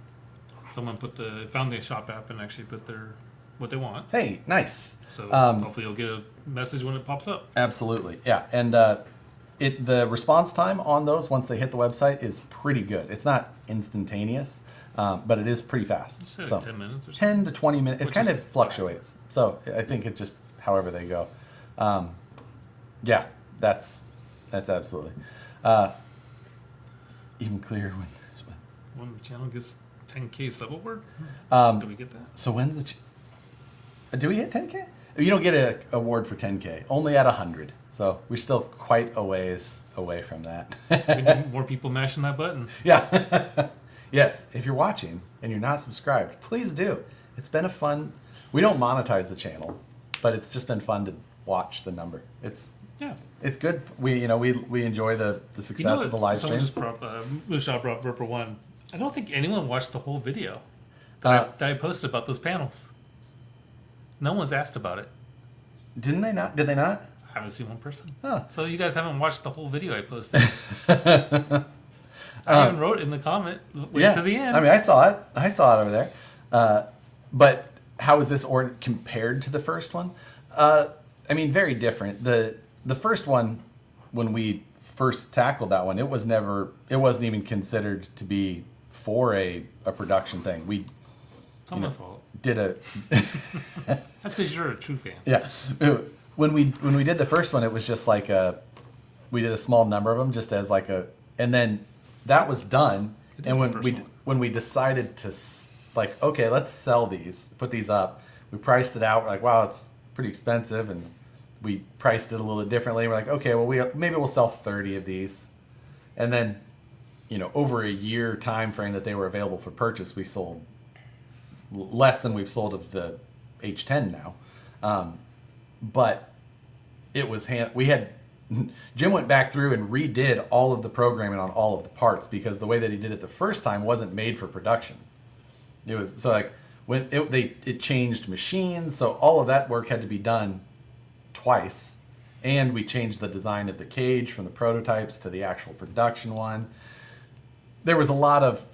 [SPEAKER 2] Someone found the shop app and actually put what they want.
[SPEAKER 1] Hey, nice.
[SPEAKER 2] So hopefully you'll get a message when it pops up.
[SPEAKER 1] Absolutely, yeah. And the response time on those once they hit the website is pretty good. It's not instantaneous, but it is pretty fast.
[SPEAKER 2] So 10 minutes or something?
[SPEAKER 1] 10 to 20 minutes. It kind of fluctuates. So I think it's just however they go. Yeah, that's absolutely. Even clearer
[SPEAKER 2] when the channel gets 10K sub award. Do we get that?
[SPEAKER 1] So when's do we hit 10K? You don't get an award for 10K, only at 100. So we're still quite a ways away from that.
[SPEAKER 2] We need more people mashing that button.
[SPEAKER 1] Yeah. Yes, if you're watching and you're not subscribed, please do. It's been a fun. We don't monetize the channel, but it's just been fun to watch the number. It's good. We enjoy the success of the live streams.
[SPEAKER 2] Musha brought Ripper One. I don't think anyone watched the whole video that I posted about those panels. No one's asked about it.
[SPEAKER 1] Didn't they not? Did they not?
[SPEAKER 2] I haven't seen one person.
[SPEAKER 1] Huh.
[SPEAKER 2] So you guys haven't watched the whole video I posted. I even wrote in the comment, wait to the end.
[SPEAKER 1] I mean, I saw it. I saw it over there. But how is this compared to the first one? I mean, very different. The first one, when we first tackled that one, it wasn't even considered to be for a production thing.
[SPEAKER 2] It's not my fault.
[SPEAKER 1] Did a
[SPEAKER 2] That's because you're a true fan.
[SPEAKER 1] Yeah. When we did the first one, it was just like we did a small number of them just as like and then that was done. And when we decided to like, okay, let's sell these, put these up, we priced it out. We're like, wow, it's pretty expensive, and we priced it a little bit differently. We're like, okay, well, maybe we'll sell 30 of these, and then, over a year time frame that they were available for purchase, we sold less than we've sold of the H10 now. But it was Jim went back through and redid all of the programming on all of the parts, because the way that he did it the first time wasn't made for production. It was so like when it changed machines, so all of that work had to be done twice, and we changed the design of the cage from the prototypes to the actual production one. There was a lot of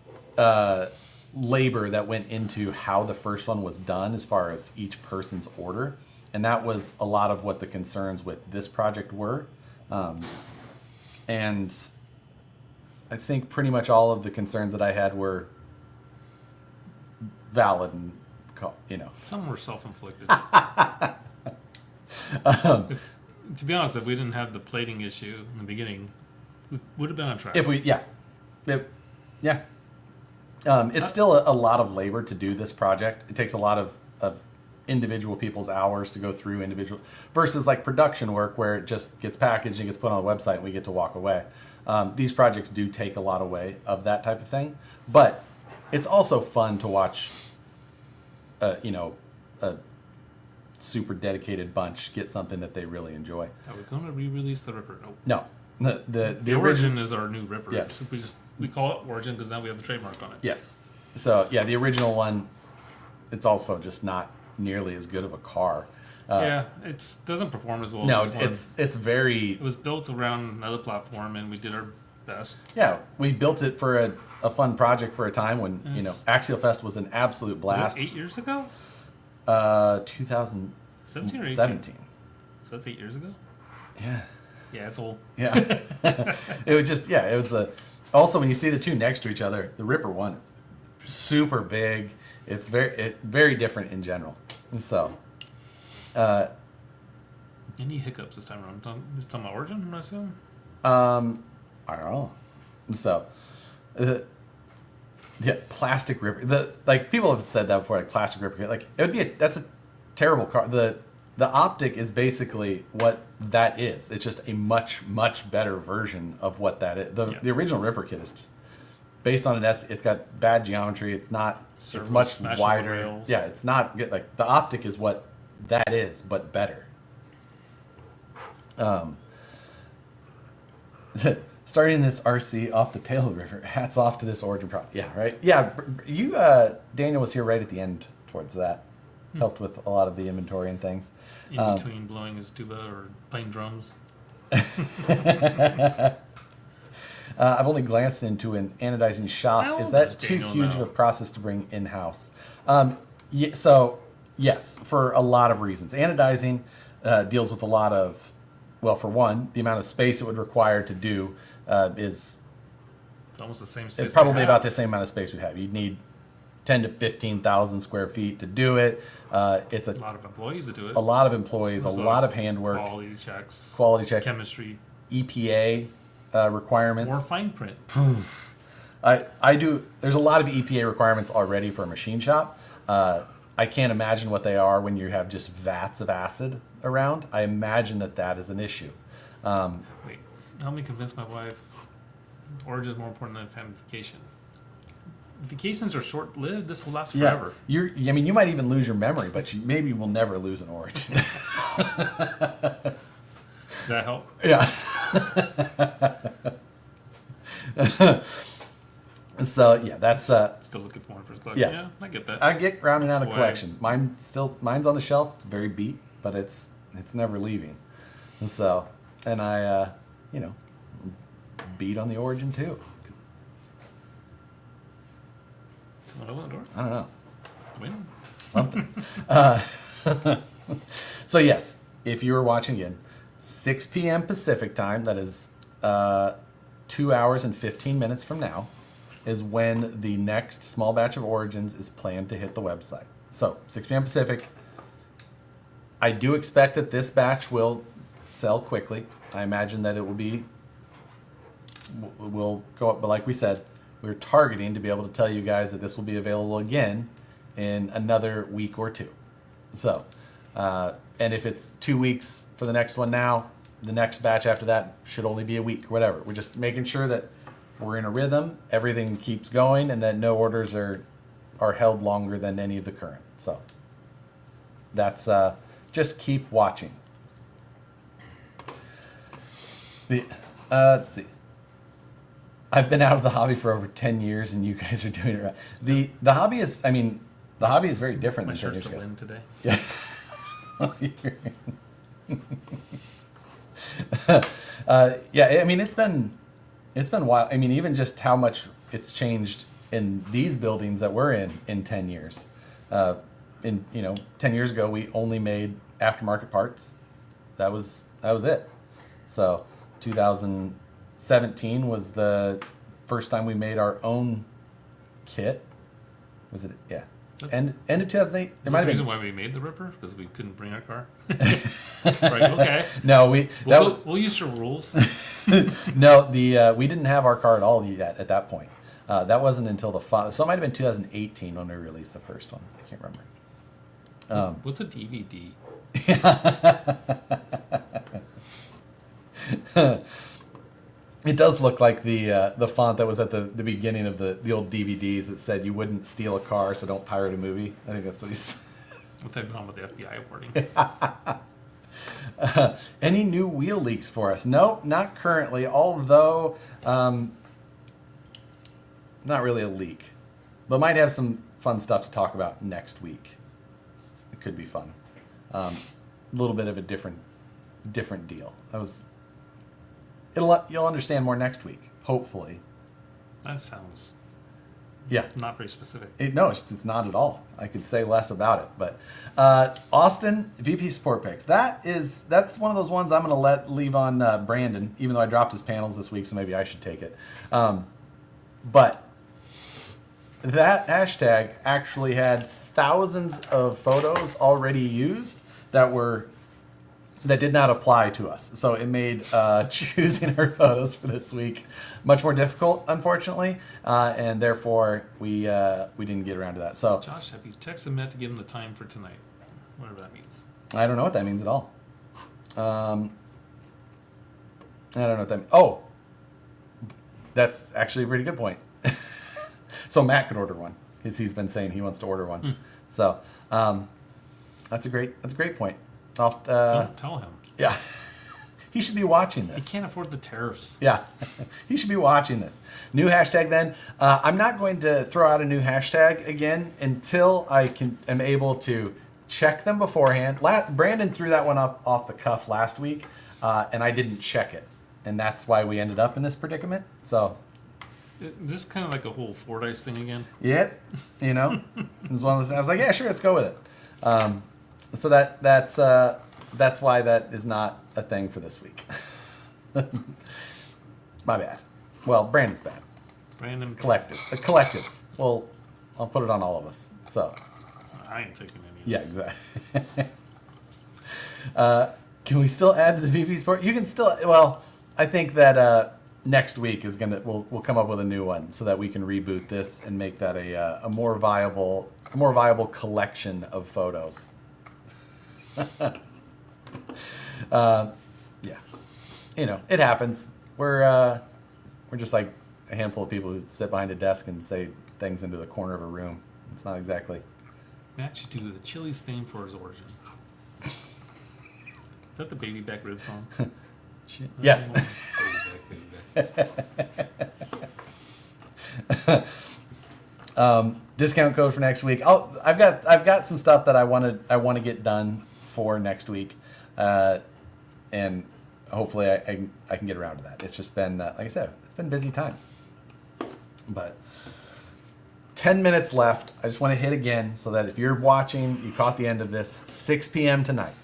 [SPEAKER 1] labor that went into how the first one was done as far as each person's order, and that was a lot of what the concerns with this project were. And I think pretty much all of the concerns that I had were valid, and
[SPEAKER 2] some were self-inflicted. To be honest, if we didn't have the plating issue in the beginning, we would have been on track. It's still a lot of labor to do this project. It takes a lot of individual people's hours to go through individual, versus like production work where it just gets packaged and gets put on the website and we get to walk away. These projects do take a lot away of that type of thing, but it's also fun to watch a super dedicated bunch get something that they really enjoy. Are we going to re-release the Ripper?
[SPEAKER 1] Nope. No. The
[SPEAKER 2] Origin is our new Ripper.
[SPEAKER 1] Yeah.
[SPEAKER 2] We call it Origin because now we have the trademark on it.
[SPEAKER 1] Yes. So yeah, the original one, it's also just not nearly as good of a car.
[SPEAKER 2] It doesn't perform as well.
[SPEAKER 1] No,
[SPEAKER 2] as
[SPEAKER 1] it's very.
[SPEAKER 2] It was built around another platform, and we did our best.
[SPEAKER 1] Yeah, we built it for a fun project for a time when Axial Fest was an absolute blast.
[SPEAKER 2] Was that 8 years ago?
[SPEAKER 1] 2017.
[SPEAKER 2] 17. So that's 8 years ago.
[SPEAKER 1] Yeah.
[SPEAKER 2] Yeah, it's old.
[SPEAKER 1] Yeah. It was just it was also when you see the two next to each other, the Ripper one, super big. It's very different in general. And so.
[SPEAKER 2] Any hiccups this time around? Just talking about Origin, I assume.
[SPEAKER 1] I don't know. So, plastic Ripper. People have said that before, like plastic Ripper. Like it would be that's a terrible car. The optic is basically what that is. It's just a much better version of what that is. The original Ripper kit is just based on an S. It's got bad geometry. It's not. It's much wider. Yeah, it's not good. Like the optic is what that is, but better. Starting this RC off the tail of the river. Hats off to this Origin product. Yeah, right. Yeah, you Daniel was here right at the end towards that. Helped with a lot of the inventory and things.
[SPEAKER 2] In between blowing his tuba or playing drums.
[SPEAKER 1] I've only glanced into an anodizing shop. Is that too huge of a process to bring in-house? So, yes, for a lot of reasons. Anodizing deals with a lot of, well, for one, the amount of space it would require to do is...
[SPEAKER 2] It's almost the same space.
[SPEAKER 1] It's probably about the same amount of space we have. You'd need 10 to 15,000 square feet to do it. It's a
[SPEAKER 2] lot of employees to do it.
[SPEAKER 1] A lot of employees, a lot of handwork.
[SPEAKER 2] Quality checks.
[SPEAKER 1] Chemistry. EPA requirements.
[SPEAKER 2] More fine print.
[SPEAKER 1] I do. There's a lot of EPA requirements already for a machine shop. I can't imagine what they are when you have just vats of acid around. I imagine that is an issue.
[SPEAKER 2] Wait, help me convince my wife. Origin is more important than identification. the casings are short lived, this will last
[SPEAKER 1] Yeah,
[SPEAKER 2] forever.
[SPEAKER 1] I mean, you might even lose your memory, but you maybe will never lose an origin.
[SPEAKER 2] That help?
[SPEAKER 1] Yeah. So yeah, that's
[SPEAKER 2] Still looking for one for his collection.
[SPEAKER 1] yeah.
[SPEAKER 2] I get that.
[SPEAKER 1] I get rounding out a
[SPEAKER 2] Swag.
[SPEAKER 1] collection. Mine's on the shelf. It's very beat, but it's never leaving. So, and I beat on the origin too.
[SPEAKER 2] Someone open the door?
[SPEAKER 1] I don't know.
[SPEAKER 2] Win?
[SPEAKER 1] Something. So yes, if you were watching again, 6 p.m. Pacific time, that is 2 hours and 15 minutes from now, is when the next small batch of origins is planned to hit the website. So 6 p.m. Pacific. I do expect that this batch will sell quickly. I imagine that it will go up, but like we said, we're targeting to be able to tell you guys that this will be available again in another week or two. So, and if it's 2 weeks for the next one now, the next batch after that should only be a week or whatever. We're just making sure that we're in a rhythm, everything keeps going, and that no orders are held longer than any of the current. So that's just keep watching. Let's see. I've been out of the hobby for over 10 years, and you guys are doing it right. The hobby is, the hobby is very different
[SPEAKER 2] My
[SPEAKER 1] than 10
[SPEAKER 2] shirt's
[SPEAKER 1] years
[SPEAKER 2] a
[SPEAKER 1] ago.
[SPEAKER 2] win today.
[SPEAKER 1] Yeah. Yeah, it's been wild. Even just how much it's changed in these buildings that we're in 10 years. 10 years ago, we only made aftermarket parts. That was it. So 2017 was the first time we made our own kit. Was it? Yeah. End of 2008.
[SPEAKER 2] Is that the reason why we made the Ripper? Because we couldn't bring our car? Right, okay.
[SPEAKER 1] No,
[SPEAKER 2] We'll use your rules.
[SPEAKER 1] No, we didn't have our car at all yet at that point. That wasn't until so it might have been 2018 when we released the first one. I can't remember.
[SPEAKER 2] What's a DVD?
[SPEAKER 1] It does look like the font that was at the beginning of the old DVDs that said you wouldn't steal a car, so don't pirate a movie. I think that's what he's.
[SPEAKER 2] What they've gone with the FBI wording.
[SPEAKER 1] Any new wheel leaks for us? No, not currently. Although, not really a leak, but might have some fun stuff to talk about next week. It could be fun. A little bit of a different deal. You'll understand more next week, hopefully.
[SPEAKER 2] That sounds
[SPEAKER 1] Yeah.
[SPEAKER 2] not very specific.
[SPEAKER 1] It's not at all. I could say less about it. But Austin, VP Support Picks. That's one of those ones I'm going to leave on Brandon, even though I dropped his panels this week, so maybe I should take it. But that hashtag actually had thousands of photos already used that did not apply to us. So it made choosing our photos for this week much more difficult, unfortunately, and therefore we didn't get around to that. So
[SPEAKER 2] Josh, have you texted Matt to give him the time for tonight? Whatever that means.
[SPEAKER 1] I don't know what that means at all. I don't know what that means. Oh, that's actually a pretty good point. So Matt could order one because he's been saying he wants to order one. So that's a great point.
[SPEAKER 2] Don't tell him.
[SPEAKER 1] Yeah. He should be watching this.
[SPEAKER 2] He can't afford the tariffs.
[SPEAKER 1] Yeah. He should be watching this. New hashtag then. I'm not going to throw out a new hashtag again until I am able to check them beforehand. Brandon threw that one up off the cuff last week, and I didn't check it. And that's why we ended up in this predicament. So
[SPEAKER 2] This is kind of like a whole Fordyce thing again.
[SPEAKER 1] yeah, it was one of those. I was like, yeah, sure, let's go with it. So that's why that is not a thing for this week. My bad. Well, Brandon's bad.
[SPEAKER 2] Brandon.
[SPEAKER 1] A collective. Well, I'll put it on all of us. So
[SPEAKER 2] I ain't taking any of
[SPEAKER 1] yeah,
[SPEAKER 2] this.
[SPEAKER 1] exactly. Can we still add to the VP Sport? You can still. Well, I think that next week is we'll come up with a new one so that we can reboot this and make that a more viable collection of photos. Yeah, it happens. We're just like a handful of people who sit behind a desk and say things into the corner of a room. It's not exactly.
[SPEAKER 2] We actually do the Chili's theme for his origin. Is that the Baby Back Rib song?
[SPEAKER 1] Yes.
[SPEAKER 2] Baby back.
[SPEAKER 1] Discount code for next week. I've got some stuff that I want to get done for next week, and hopefully I can get around to that. It's just been like I said, it's been busy times. But 10 minutes left. I just want to hit again so that if you're watching, you caught the end of this. 6 p.m. tonight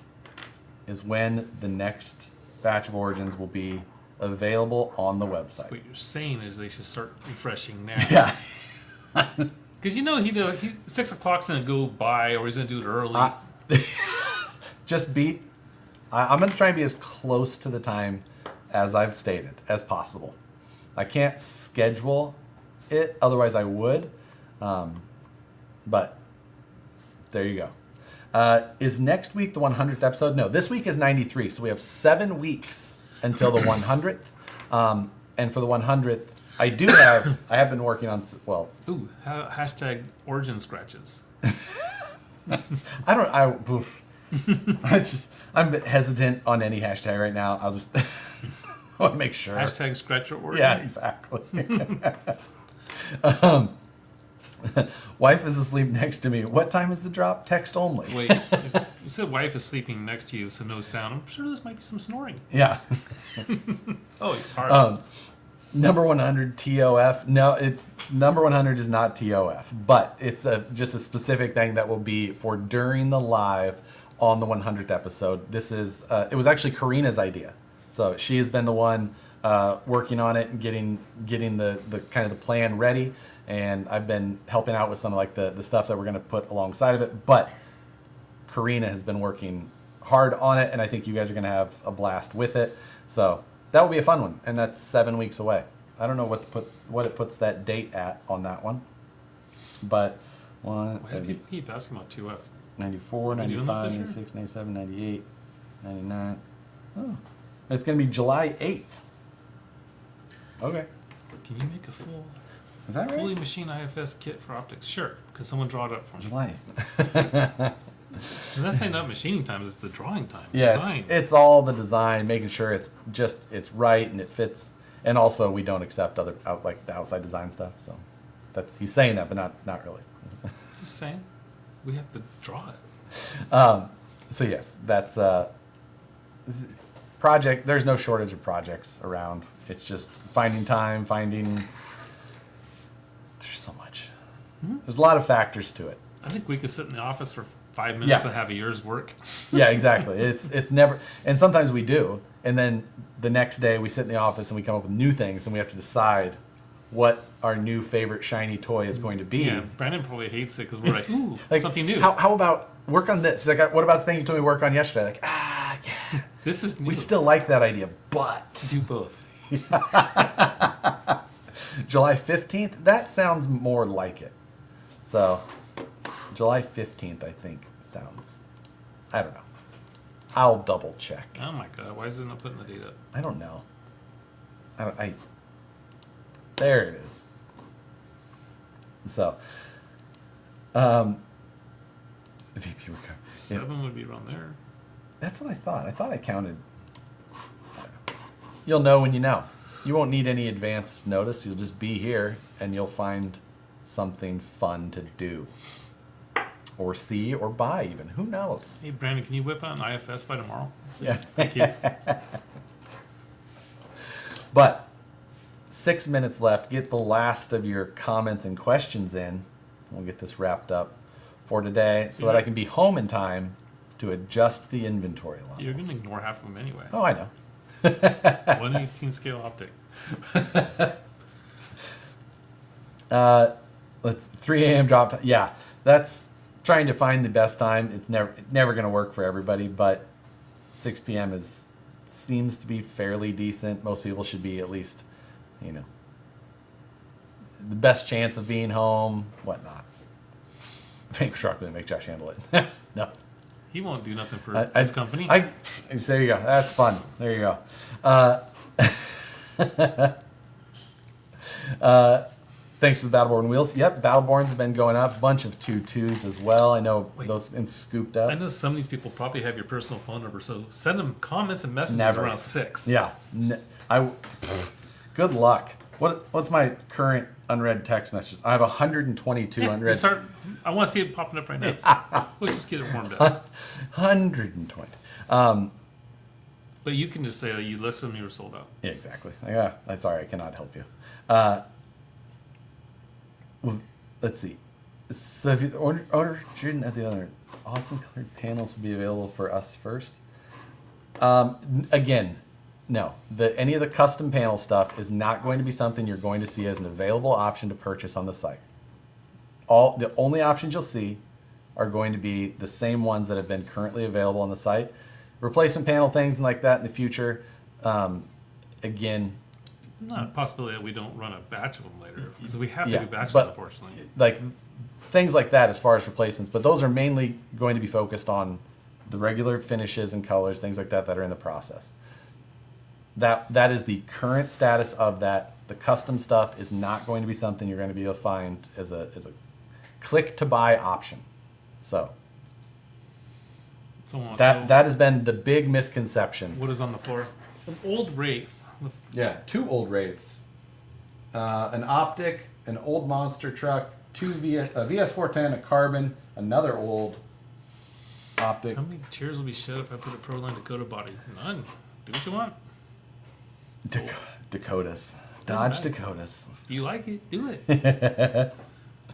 [SPEAKER 1] is when the next batch of Origins will be available on the website.
[SPEAKER 2] So what you're saying is they should start refreshing now.
[SPEAKER 1] Yeah.
[SPEAKER 2] Because he 6 o'clock's gonna go by, or he's gonna do it early.
[SPEAKER 1] Just I'm going to try and be as close to the time as I've stated as possible. I can't schedule it, otherwise I would. But there you go. Is next week the 100th episode? No, this week is 93, so we have 7 weeks until the 100th. And for the 100th, I have been working on, well...
[SPEAKER 2] Ooh, hashtag origin scratches.
[SPEAKER 1] I'm a bit hesitant on any hashtag right now. I'll just I want to make sure.
[SPEAKER 2] Hashtag scratch your origin.
[SPEAKER 1] Yeah, exactly. Wife is asleep next to me. What time is the drop? Text only.
[SPEAKER 2] Wait, if you said wife is sleeping next to you, so no sound. I'm sure this might be some snoring.
[SPEAKER 1] Yeah.
[SPEAKER 2] Oh, parse.
[SPEAKER 1] Number 100 TOF. No, number 100 is not TOF, but it's just a specific thing that will be for during the live on the 100th episode. This is it was actually Karina's idea, so she has been the one working on it and getting the kind of the plan ready, and I've been helping out with some of like the stuff that we're going to put alongside of it. But Karina has been working hard on it, and I think you guys are going to have a blast with it. So that will be a fun one, and that's 7 weeks away. I don't know what it puts that date at on that one, but
[SPEAKER 2] Why do people keep asking about 2F?
[SPEAKER 1] 94,
[SPEAKER 2] Are we doing
[SPEAKER 1] 95,
[SPEAKER 2] that this
[SPEAKER 1] 96, 97, 98, 99. Oh, it's going to be July 8th. Okay.
[SPEAKER 2] Can you make a
[SPEAKER 1] Is that right?
[SPEAKER 2] fully machine IFS kit for optics? Sure, because someone draw it up for me.
[SPEAKER 1] July
[SPEAKER 2] 8th. That's saying not machining times, it's the drawing time.
[SPEAKER 1] Yeah,
[SPEAKER 2] Design.
[SPEAKER 1] it's all the design, making sure it's right and it fits. And also, we don't accept the outside design stuff. So he's saying that, but not really.
[SPEAKER 2] Just saying. We have to draw it.
[SPEAKER 1] So yes, that's project. There's no shortage of projects around. It's just finding time, there's so much. Mm-hmm. There's a lot of factors to it.
[SPEAKER 2] I think we could sit in the office for 5 minutes and have a year's work.
[SPEAKER 1] Yeah, exactly. It's never, and sometimes we do, and then the next day we sit in the office and we come up with new things, and we have to decide what our new favorite shiny toy is going to be.
[SPEAKER 2] Yeah, Brandon probably hates it because we're like, ooh, something new.
[SPEAKER 1] How about work on this? Like, what about the thing you told me to work on yesterday? Like, yeah.
[SPEAKER 2] This is new.
[SPEAKER 1] We still like that idea, but...
[SPEAKER 2] Do both.
[SPEAKER 1] July 15th? That sounds more like it. So, July 15th, I think, sounds... I don't know. I'll double check.
[SPEAKER 2] Oh my god, why is it not putting the date up?
[SPEAKER 1] I don't know. There it is. So, VP recovery.
[SPEAKER 2] 7 would be around there.
[SPEAKER 1] That's what I thought. I thought I counted. You'll know when you know. You won't need any advance notice. You'll just be here, and you'll find something fun to do. Or see, or buy even. Who knows?
[SPEAKER 2] Hey, Brandon, can you whip out an IFS by tomorrow?
[SPEAKER 1] Yeah.
[SPEAKER 2] Thank you.
[SPEAKER 1] But 6 minutes left. Get the last of your comments and questions in. We'll get this wrapped up for today so that I can be home in time to adjust the inventory level.
[SPEAKER 2] You're going to ignore half of them anyway.
[SPEAKER 1] Oh, I know.
[SPEAKER 2] 1/18 scale optic.
[SPEAKER 1] Let's 3 a.m. drop time. Yeah, that's trying to find the best time. It's never going to work for everybody, but 6 p.m. seems to be fairly decent. Most people should be at least, the best chance of being home, whatnot. Truck going to make Josh handle it. No.
[SPEAKER 2] He won't do nothing for his company.
[SPEAKER 1] There you go. That's fun. There you go. Thanks to the Battleborn wheels. Yep, Battleborns have been going up. Bunch of 2.2s as well. I know those been scooped up.
[SPEAKER 2] I know some of these people probably have your personal phone number, so send them comments and messages
[SPEAKER 1] Never.
[SPEAKER 2] around 6.
[SPEAKER 1] Yeah. Good luck. What's my current unread text messages? I have 122 unread.
[SPEAKER 2] I want to see it popping up right now. Let's just get it warmed up.
[SPEAKER 1] 120.
[SPEAKER 2] But you can just say that you listen, you were sold out.
[SPEAKER 1] Yeah, exactly. I'm sorry, I cannot help you. Well, let's see. So if you order shooting at the other, awesome colored panels will be available for us first. Again, no. Any of the custom panel stuff is not going to be something you're going to see as an available option to purchase on the site. The only options you'll see are going to be the same ones that have been currently available on the site. Replacement panel things and like that in the future. Again,
[SPEAKER 2] Not a possibility that we don't run a batch of them later, because we have to
[SPEAKER 1] yeah,
[SPEAKER 2] do batches,
[SPEAKER 1] but
[SPEAKER 2] unfortunately.
[SPEAKER 1] like things like that as far as replacements, but those are mainly going to be focused on the regular finishes and colors, things like that are in the process. That is the current status of that. The custom stuff is not going to be something you're going to be able to find as a click to buy option. So that has been the big misconception.
[SPEAKER 2] What is on the floor? An old Wraith.
[SPEAKER 1] Yeah, 2 old Wraiths, an Optic, an old monster truck, a VS410, a Carbon, another old Optic.
[SPEAKER 2] How many tears will be shed if I put a Proline Dakota body? None. Do what you want.
[SPEAKER 1] Dakotas. Dodge Dakotas.
[SPEAKER 2] Do you like it? Do it.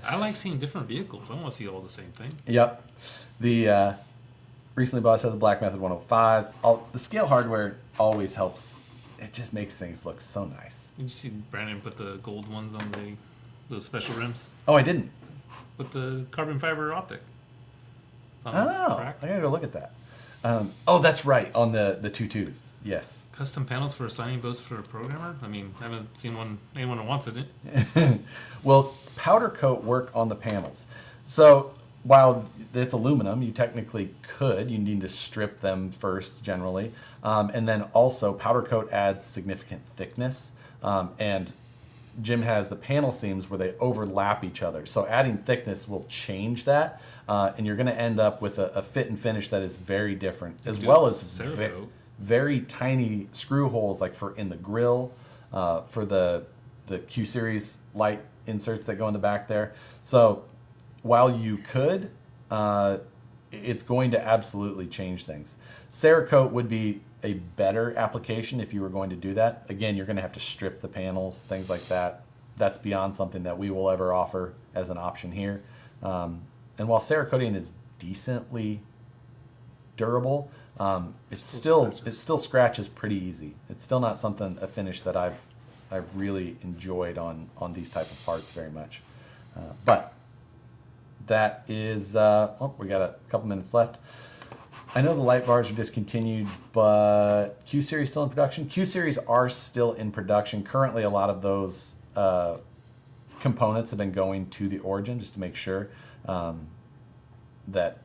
[SPEAKER 2] I like seeing different vehicles. I don't want to see all the same thing.
[SPEAKER 1] Yep. The recently bought a set of the Black Method 105s. The scale hardware always helps. It just makes things look so nice.
[SPEAKER 2] Did you see Brandon put the gold ones on those special rims
[SPEAKER 1] Oh, I didn't.
[SPEAKER 2] with the carbon fiber optic? It's on this
[SPEAKER 1] Oh,
[SPEAKER 2] rack.
[SPEAKER 1] I gotta go look at that. That's right, on the 2.2s. Yes.
[SPEAKER 2] Custom panels for assigning boats for a programmer? I mean, I haven't seen anyone who wants it.
[SPEAKER 1] Well, powder coat work on the panels. So while it's aluminum, you technically could. You need to strip them first, generally. And then also, powder coat adds significant thickness. And Jim has the panel seams where they overlap each other. So adding thickness will change that. And you're going to end up with a fit and finish that is very different, as well as very tiny screw holes, like in the grill, for the Q Series light inserts that go in the back there. So while you could, it's going to absolutely change things. Cerakote would be a better application if you were going to do that. Again, you're going to have to strip the panels, things like that. That's beyond something that we will ever offer as an option here. And while Cerakoting is decently durable, it still scratches pretty easy. It's still not a finish that I've really enjoyed on these type of parts very much. But that is, we got a couple minutes left. I know the light bars are discontinued, but Q Series still in production. Q Series are still in production. Currently, a lot of those components have been going to the Origin just to make sure that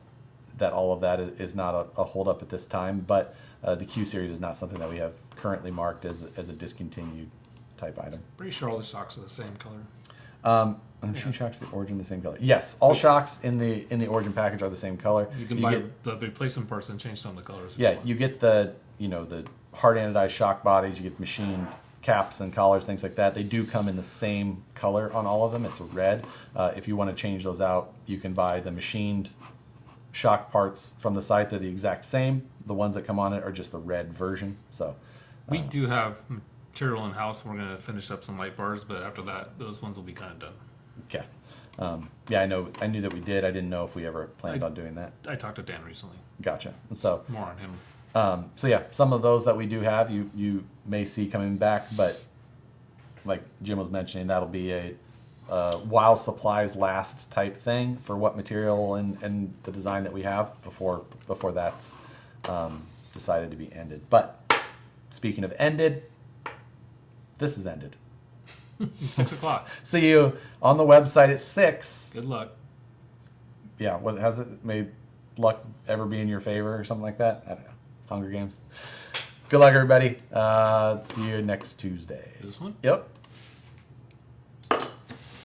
[SPEAKER 1] all of that is not a holdup at this time. But the Q Series is not something that we have currently marked as a discontinued type item.
[SPEAKER 2] Pretty sure all the shocks are the same color.
[SPEAKER 1] Machine shocks, the Origin, the same color. Yes, all shocks in the Origin package are the same color.
[SPEAKER 2] You can buy the replacement parts and change some of the colors.
[SPEAKER 1] Yeah, you get the hard anodized shock bodies. You get machined caps and collars, things like that. They do come in the same color on all of them. It's red. If you want to change those out, you can buy the machined shock parts from the site. They're the exact same. The ones that come on it are just the red version. So
[SPEAKER 2] we do have material in house. We're going to finish up some light bars, but after that, those ones will be kind of done.
[SPEAKER 1] Okay. I knew that we did. I didn't know if we ever planned on doing that.
[SPEAKER 2] I talked to Dan recently.
[SPEAKER 1] Gotcha. And so
[SPEAKER 2] more on him.
[SPEAKER 1] So yeah, some of those that we do have, you may see coming back, but like Jim was mentioning, that'll be a while supplies last type thing for what material and the design that we have before that's decided to be ended. But speaking of ended, this is ended.
[SPEAKER 2] 6 o'clock.
[SPEAKER 1] See you on the website at 6.
[SPEAKER 2] Good luck.
[SPEAKER 1] Yeah, what has it made luck ever be in your favor or something like that? I don't know. Hunger Games. Good luck, everybody. See you next Tuesday.
[SPEAKER 2] This one?
[SPEAKER 1] Yep.